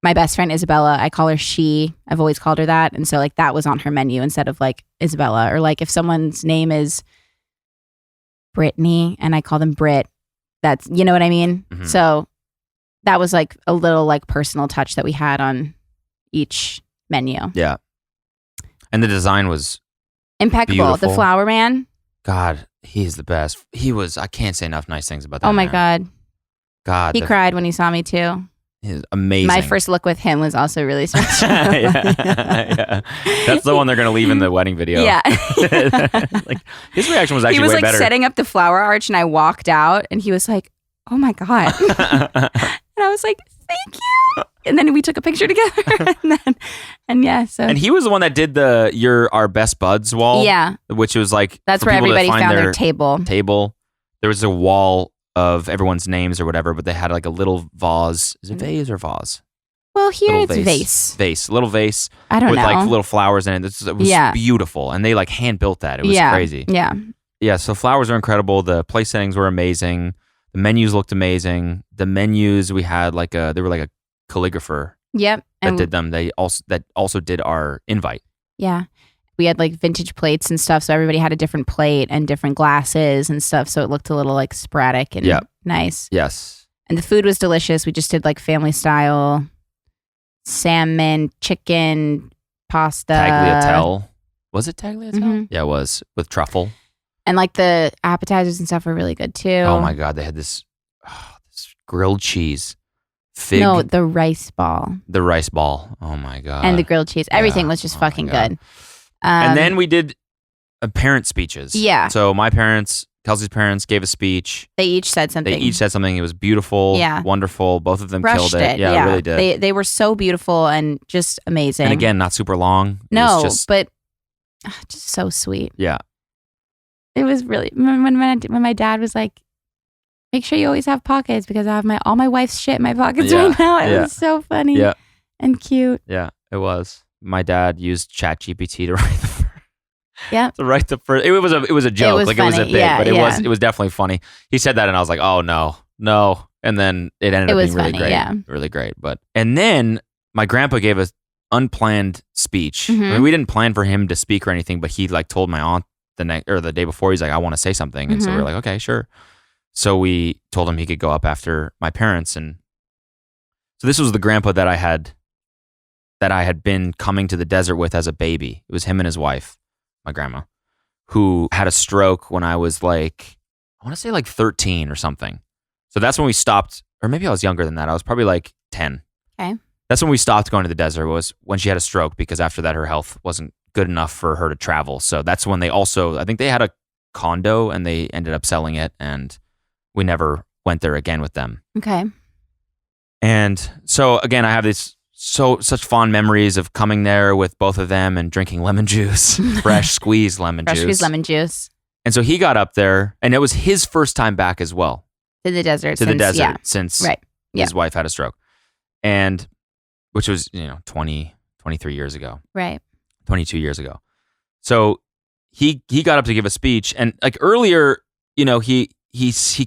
my best friend Isabella, I call her she. I've always called her that. And so like that was on her menu instead of like Isabella. Or like if someone's name is Brittany and I call them Brit, that's, you know what I mean? Mm-hmm. So that was like a little like personal touch that we had on each menu. Yeah. And the design was impeccable. Beautiful. The flower man. God, he's the best. I can't say enough nice things about that. Oh my man. God. He cried when he saw me too. He's amazing. My first look with him was also really special. yeah. That's the one they're going to leave in the wedding video. Yeah. Like his reaction was actually way better. He was like setting up the flower arch, and I walked out and he was like, oh my God. And I was like, thank you. And then we took a picture together. And he was the one that did "You're Our Best Buds" wall. Yeah. Which was like, that's where everybody found their table. There was a wall of everyone's names or whatever, but they had like a little vase. Is it vase or vase? Well, here little it's vase. Vase. Little vase. I don't know. With like little flowers in it. It was beautiful. And they like hand built that. It was crazy. Yeah. Yeah. So flowers are incredible. The place settings were amazing. The menus looked amazing. The menus we had they were like a calligrapher. Yep. That did them. That also did our invite. Yeah. We had like vintage plates and stuff. So everybody had a different plate and different glasses and stuff. So it looked a little like sporadic and nice. Yes. And the food was delicious. We just did like family style salmon, chicken, pasta. Tagliatelle. Was it tagliatelle? Mm-hmm. Yeah, it was. With truffle. And like the appetizers and stuff were really good too. Oh my God. They had this grilled cheese. Fig. No, the rice ball. The rice ball. Oh my God. And the grilled cheese. Everything was just fucking good. And then we did parent speeches. Yeah. So my parents, Kelsey's parents gave a speech. They each said something. It was beautiful. Yeah. Wonderful. Both of them Crushed killed it. Yeah, really did. They were so beautiful and just amazing. And again, not super long. But just so sweet. Yeah. It was really, when my dad was like, make sure you always have pockets because I have all my wife's shit in my pockets right now. It was so funny and cute. Yeah, it was. My dad used ChatGPT to write the first. It was a joke. It was funny. It was a bit, but it was definitely funny. He said that, and I was like, oh no, And then it ended It up was being really funny, great. yeah. Really great. And then my grandpa gave us unplanned speech. I Mhm. mean, we didn't plan for him to speak or anything, but he like told my aunt the day before, he's like, I want to say something. And so we were like, okay, sure. So we told him he could go up after my parents. And so this was the grandpa that I had been coming to the desert with as a baby. It was him and his wife, my grandma, who had a stroke when I was like, I want to say like 13 or something. So that's when we stopped, or maybe I was younger than that. I was probably like 10. Okay. That's when we stopped going to the desert, was when she had a stroke, because after that her health wasn't good enough for her to travel. So that's when I think they had a condo and they ended up selling it, and we never went there again with them. Okay. And so again, I have such fond memories of coming there with both of them and drinking lemon juice, fresh squeezed lemon juice. Fresh squeezed lemon juice. And so he got up there, and it was his first time back as well. To the desert. Since Right. Yeah. his wife had a stroke. And which was, 23 years ago. Right. 22 years ago. So he got up to give a speech, and like earlier, he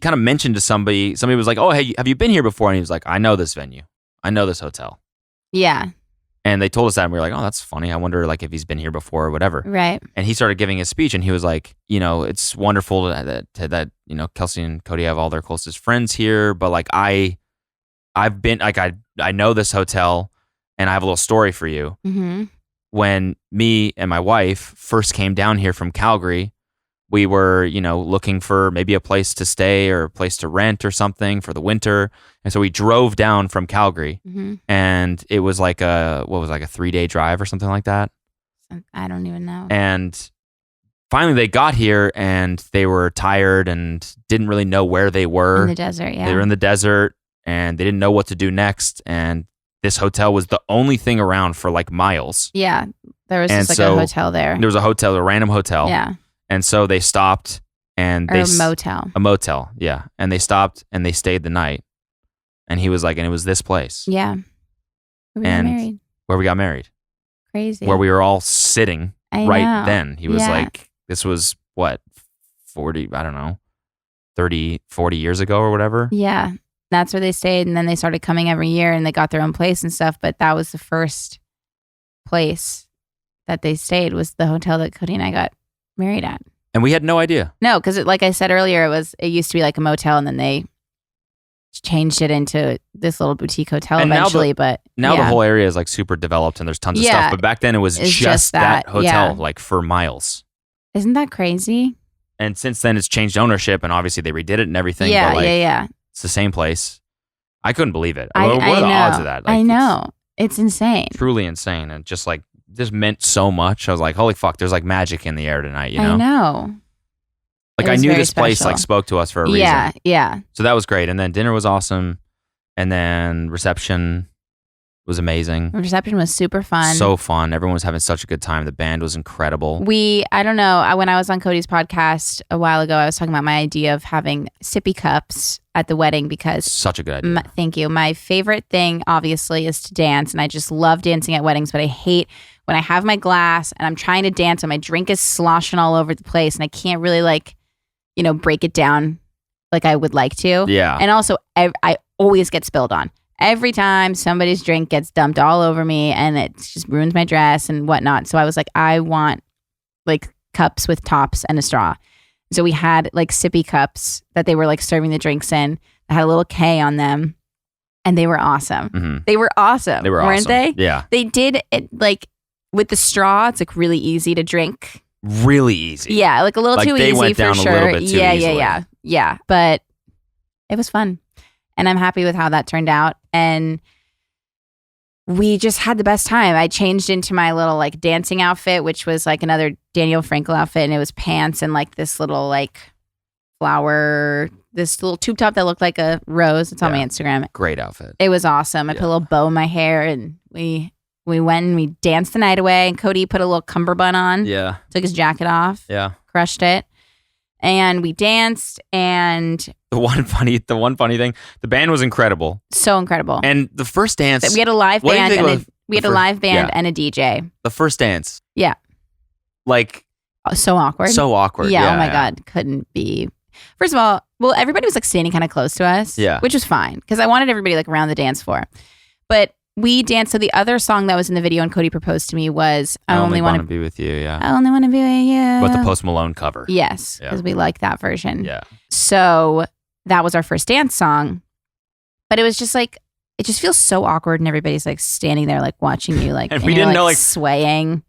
kind of mentioned to somebody was like, "Oh, hey, have you been here before?" And he was like, "I know this venue. I know this hotel." Yeah. And they told us that, and we were like, "Oh, that's funny. I wonder like if he's been here before or whatever." Right. And he started giving his speech, and he was like, "It's wonderful that Kelsey and Cody have all their closest friends here, but like I've been like I know this hotel, and I have a little story for you." Mm-hmm. When me and my wife first came down here from Calgary, we were, looking for maybe a place to stay or a place to rent or something for the winter. And so we drove down from Calgary, and it was like a 3-day drive or something like that. I don't even know. And finally they got here, and they were tired and didn't really know where they were. In the desert, yeah. They were in the desert, and they didn't know what to do next. And this hotel was the only thing around for like miles. Yeah. There was And just so a hotel there. There was a random hotel. Yeah. And so they stopped, and Or a motel. A motel, yeah. And they stopped and they stayed the night. And he was like, and it was this place. Yeah. We got married. Where we got married. Crazy. Where we were all sitting know. then. He was Yeah. like, this was what, 40, I don't know, 30, 40 years ago or whatever. Yeah. That's where they stayed. And then they started coming every year, and they got their own place and stuff. But that was the first place that they stayed, was the hotel that Cody and I got married at. And we had no idea. No, because like I said earlier, it used to be like a motel, and then they changed it into this little boutique hotel And eventually. But Now yeah. the whole area is like super developed, and there's tons of Yeah. stuff. But back then it was It's just that hotel, yeah. like for miles. Isn't that crazy? And since then it's changed ownership, and obviously they redid it and everything. Yeah, but like, yeah. it's the same place. I couldn't believe it. I What are the know. odds of that? Like, I know. It's insane. It's truly insane. And just like, this meant so much. I was like, holy fuck, there's like magic in the air tonight, you know? I know. Like It I was knew very this place special. like spoke to us for a reason. Yeah, yeah. So that was great. And then dinner was awesome. And then reception was amazing. The reception was super fun. So fun. Everyone was having such a good time. The band was incredible. I don't know, when I was on Cody's podcast a while ago, I was talking about my idea of having sippy cups at the wedding, because Such a good idea. thank you. My favorite thing, obviously, is to dance, and I just love dancing at weddings, but I hate when I have my glass and I'm trying to dance and my drink is sloshing all over the place, and I can't really break it down like I would like to. Yeah. And also, I always get spilled on. Every time somebody's drink gets dumped all over me, and it just ruins my dress and whatnot. So I was like, I want like cups with tops and a straw. So we had like sippy cups that they were like serving the drinks in. That had a little K on them, and they were awesome. Mm-hmm. They were awesome. They were weren't awesome. they? Yeah. They did it like with the straw. It's like really easy to drink. Really easy. Yeah, like a little Like too they easy went for down a sure. little bit too easily. Yeah. But it was fun, and I'm happy with how that turned out. And we just had the best time. I changed into my little like dancing outfit, which was like another Daniel Frankel outfit, and it was pants and like this little like flower, this little tube top that looked like a rose. It's on my Instagram. Great outfit. It was awesome. I put a little bow in my hair, and we went and we danced the night away. And Cody put a little cummerbund on. Yeah. Took his jacket off. Yeah. Crushed it. And we danced, and The one funny thing, the band was incredible. so incredible. And the first dance, We had a live What do you band, think and of we had the a first- live band yeah. and a DJ. the first dance, Yeah. like So awkward. so awkward. Yeah. Oh my yeah. God. Couldn't be. First of all, well, everybody was like standing kind of close to us. Yeah. Which was fine because I wanted everybody like around the dance floor. But we danced. So the other song that was in the video and Cody proposed to me was I only want to be with you. Yeah. I only want to be with you. But the Post Malone cover. Yes, because we like that version. Yeah. So that was our first dance song. But it was just like, it just feels so awkward and everybody's like standing there like watching you like, and we didn't know like swaying.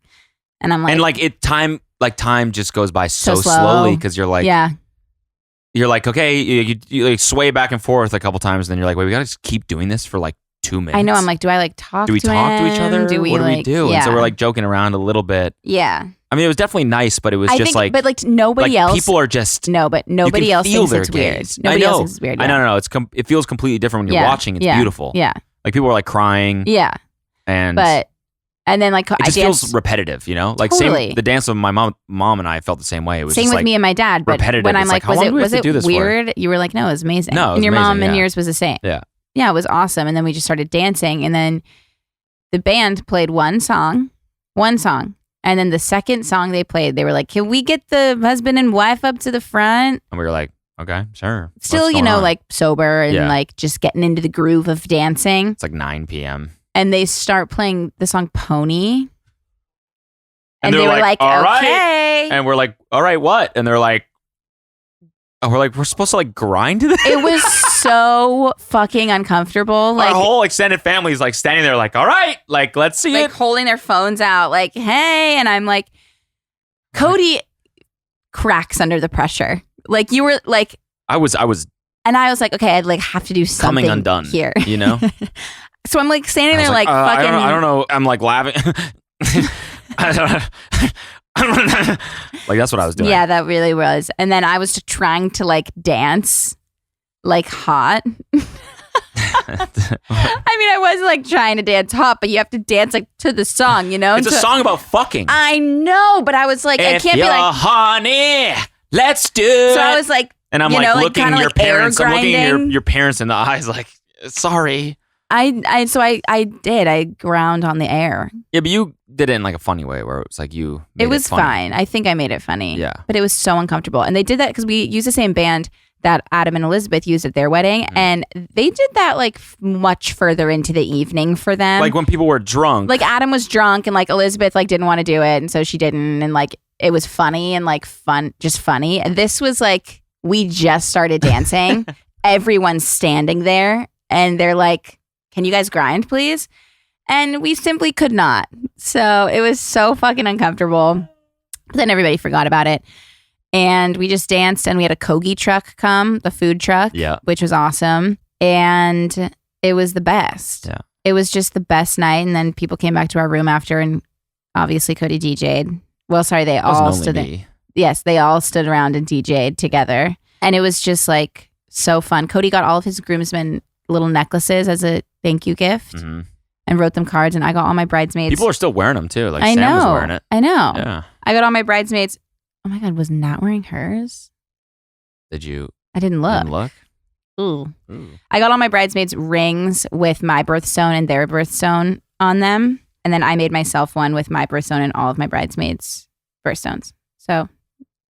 And I'm like, and like time just goes by so slowly because you're like, you're like, okay, you like sway back and forth a couple times, and then you're like, wait, we gotta just keep doing this for like 2 minutes. I know. I'm like, do I like talk? Do we talk to each other? Do we what do like, we do? Yeah. And so we're like joking around a little bit. Yeah. I mean, it was definitely nice, but it was just like, but like nobody else. People are just but nobody else thinks it's weird. Nobody else thinks it's weird. I know. No, it feels completely different when you're watching. It's beautiful. Yeah. Like people are like crying. Yeah. And then like it just feels repetitive, you know? Like totally. Same the dance of my mom and I felt the same way. It was same just with like me and my dad. But repetitive. when I'm like, was it weird? For? You were like, no, it was amazing. No, it was and your amazing, mom and yours was the same. Yeah. Yeah, it was awesome. And then we just started dancing, and then the band played one song. And then the second song they played, they were like, can we get the husband and wife up to the front? And we were like, okay, sure. Still, like sober and like just getting into the groove of dancing. It's like 9 p.m. And they start playing the song Pony. And they were like, all right. Okay. And we're like, all right, what? And they're like, we're supposed to like grind to this? It was so fucking uncomfortable. Like, our whole extended family is like standing there like, all right, like, let's see like it. holding their phones out like, hey. And I'm like, Cody cracks under the pressure. Like you were like. I was. And I was like, okay, I'd like have to do something coming undone here. You know? So I'm like standing there like fucking. I don't know. I'm like laughing. Like that's what I was doing. Yeah, that really was. And then I was just trying to like dance like hot. I mean, I wasn't like trying to dance hot, but you have to dance like to the song, you know? It's a song about fucking. I know, but I was like, I can't be like, honey, let's do. So I was like, and I'm like looking your parents. I'm looking at your parents in the eyes, like, sorry. I did. I ground on the air. Yeah, but you did it in like a funny way where it was like you. It was fine. I think I made it funny. Yeah. But it was so uncomfortable. And they did that because we used the same band that Adam and Elizabeth used at their wedding. Mm-hmm. And they did that like much further into the evening for them. Like when people were drunk. Like Adam was drunk and like Elizabeth like didn't want to do it. And so she didn't. And like it was funny and like just funny. And this was like, we just started dancing. Everyone's standing there and they're like, can you guys grind, please? And we simply could not. So it was so fucking uncomfortable. But then everybody forgot about it. And we just danced and we had a Kogi truck come, the food truck, which was awesome. And it was the best. Yeah. It was just the best night. And then people came back to our room after and obviously Cody DJ'd. Well, sorry, they all stood there. Yes, they all stood around and DJ'd together. And it was just like so fun. Cody got all of his groomsmen little necklaces as a thank you gift and wrote them cards. And I got all my bridesmaids. People are still wearing them too. Like I Sam know. was wearing it. I know. Yeah. I got all my bridesmaids. Oh my God, was Nat wearing hers? Did you? I didn't look. Didn't look? Ooh. I got all my bridesmaids rings with my birthstone and their birthstone on them. And then I made myself one with my birthstone and all of my bridesmaids' birthstones. So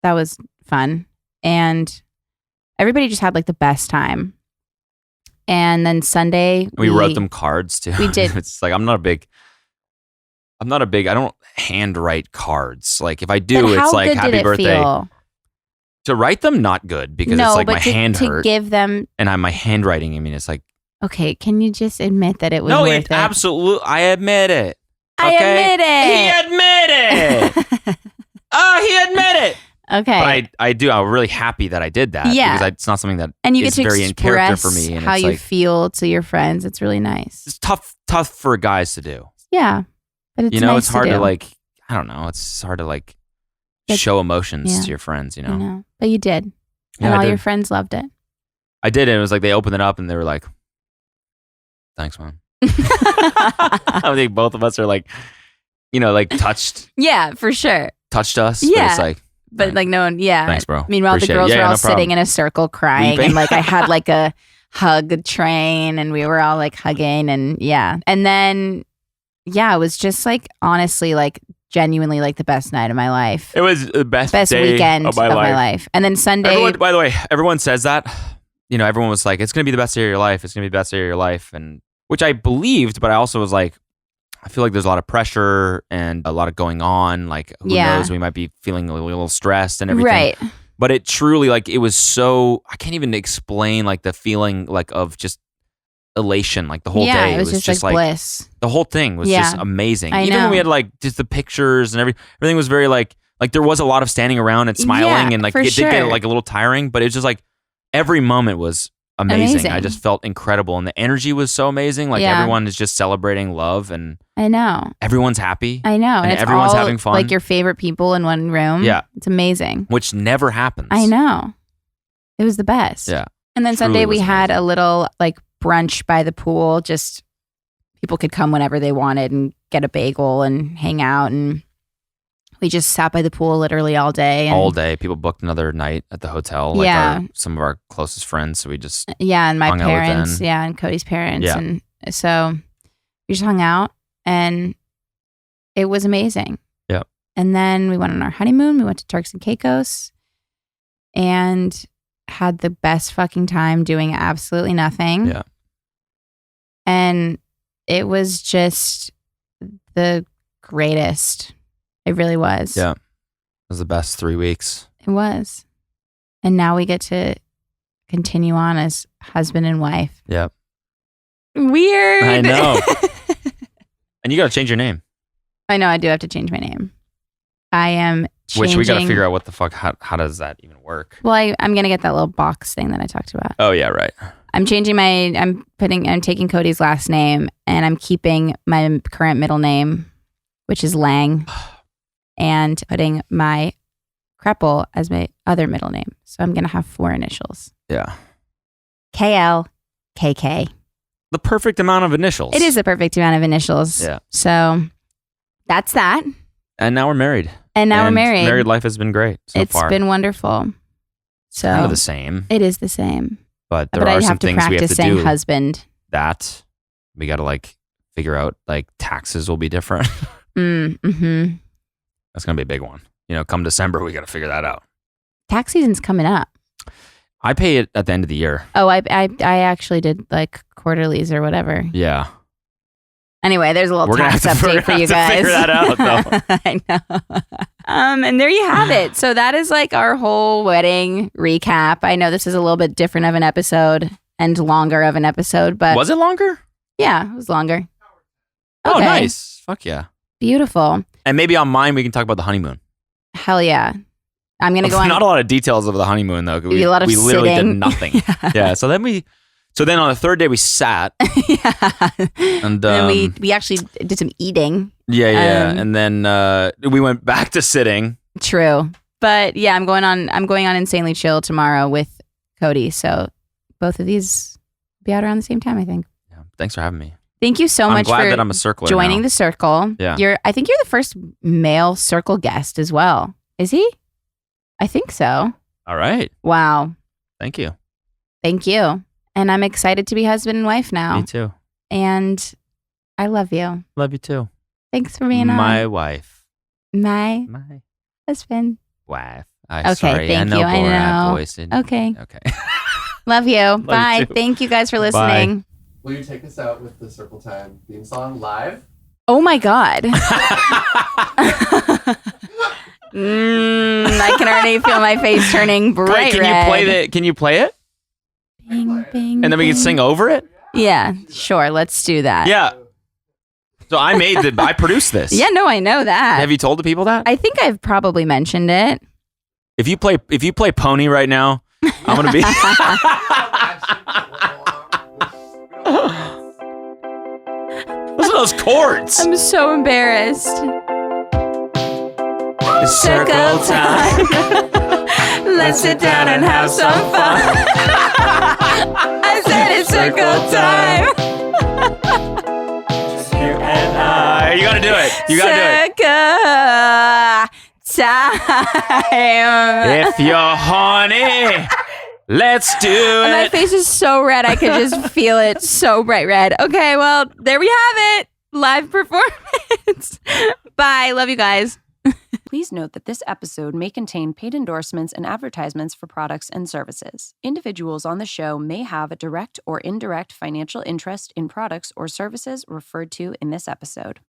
that was fun. And everybody just had like the best time. And then Sunday, we wrote them cards too. We did. It's like, I don't handwrite cards. Like if I do, it's like happy birthday. Feel? To write them, not good because it's like my hand hurt. To give them. And my handwriting, I mean, it's like. Okay, can you just admit that it was worth it? Absolutely. I admit it. Okay? I admit it. He admitted it. He admitted it. Okay. But I'm really happy that I did that. Yeah. Because it's not something that and you is get to very in character for me. And how it's you like, feel to your friends. It's really nice. It's tough for guys to do. Yeah. But it's nice it's hard to like, I don't know. It's hard to like show emotions to your friends, you know? I know. But you did. Yeah, and all your friends loved it. I did. And it was like they opened it up and they were like, thanks, Mom. I think both of us are like, like touched. Yeah, for sure. Touched us. Yeah. But it's like. But like no one, yeah. Thanks, bro. Meanwhile, Appreciate the girls were all no sitting in a circle crying. Weeping. And like I had like a hug train and we were all like hugging and yeah. And then, yeah, it was just like honestly like genuinely like the best night of my life. It was the best day weekend of my life. And then Sunday. Everyone, by the way, everyone says that. Everyone was like, it's going to be the best day of your life. It's going to be the best day of your life. And which I believed, but I also was like, I feel like there's a lot of pressure and a lot of going on. Like, who knows? We might be feeling a little stressed and everything. Right. But it truly, like, it was so, I can't even explain, like, the feeling, like, of just elation, like, the whole day. It was just like bliss. The whole thing was just amazing. I Even know. when we had, like, just the pictures and everything was very, like, there was a lot of standing around and smiling and, like, it did get, like, a little tiring, but it was just, like, every moment was amazing. I just felt incredible. And the energy was so amazing. Like, everyone is just celebrating love and I know. everyone's happy. I know. And it's everyone's all, having fun. like, your favorite people in one room. Yeah. It's amazing. Which never happens. I know. It was the best. Yeah. And then Truly Sunday we was had amazing. a little, like, brunch by the pool. Just people could come whenever they wanted and get a bagel and hang out. And we just sat by the pool literally all day. And All day. People booked another night at the hotel. Like some of our closest friends. So we just and my hung out with parents. them. Yeah, and Cody's parents. Yeah. And so we just hung out and it was amazing. Yep. And then we went on our honeymoon. We went to Turks and Caicos and had the best fucking time doing absolutely nothing. Yeah. And it was just the greatest. It really was. Yeah. It was the best 3 weeks. It was. And now we get to continue on as husband and wife. Yep. Weird. I know. And you got to change your name. I know. I do have to change my name. I am changing. Which we got to figure out what the fuck, how does that even work? Well, I'm going to get that little box thing that I talked about. Oh, yeah, right. I'm changing I'm taking Cody's last name and I'm keeping my current middle name, which is Lang, and putting my Kreppel as my other middle name. So I'm going to have 4 initials. Yeah. KLKK. The perfect amount of initials. It is the perfect amount of initials. Yeah. So that's that. And now we're married. And now we're married. Married life has been great so It's far. been wonderful. So Kind of the same. It is the same. But there But are I some have to things we have practice to saying do. husband. That we got to like figure out, like taxes will be different. Mm-hmm. That's going to be a big one. Come December, we got to figure that out. Tax season's coming up. I pay it at the end of the year. Oh, I actually did like quarterlies or whatever. Yeah. Anyway, there's a little We're gonna tax have to- update for you we're gonna have to guys. figure that out, though. I know. And there you have it. So that is like our whole wedding recap. I know this is a little bit different of an episode and longer of an episode, but Was it longer? yeah, it was longer. Oh, Okay. nice. Fuck yeah. Beautiful. And maybe on mine, we can talk about the honeymoon. Hell yeah. I'm going to go on. Not a lot of details of the honeymoon, though. A lot of we literally sitting. did nothing. Yeah. Yeah. So then on the third day, we sat. Yeah. And then we actually did some eating. Yeah. And then we went back to sitting. True. But yeah, I'm going on Insanely Chill tomorrow with Cody. So both of these will be out around the same time, I think. Yeah. Thanks for having me. Thank you so I'm much glad for that I'm a circler joining now. the circle. Yeah. I think you're the first male circle guest as well. Is he? I think so. All right. Wow. Thank you. Thank you. And I'm excited to be husband and wife now. Me too. And I love you. Love you too. Thanks for being My on. wife. My My husband. wife. Okay, Sorry. thank you. I Borat know. voice. Okay. Okay. Love you. you Bye. too. Thank you guys for listening. Will you take us out with the Circle Time theme song live? Oh my God. I can already feel my face turning bright Can red. you play it? Bing, bing, And then we can bing. sing over it? Yeah, sure. Let's do that. Yeah. So I produced this. Yeah, no, I know that. Have you told the people that? I think I've probably mentioned it. If you play Pony right now, I'm gonna be. Listen to those chords. I'm so embarrassed. It's Circle time. Let's sit down and have some fun. I said it's circle time. You and I. You gotta do it. You gotta do it. Circle time. If you're horny, let's do My it. face is so red, I could just feel it so bright red. Okay, well, there we have it. Live performance. Bye. Love you guys. Please note that this episode may contain paid endorsements and advertisements for products and services. Individuals on the show may have a direct or indirect financial interest in products or services referred to in this episode.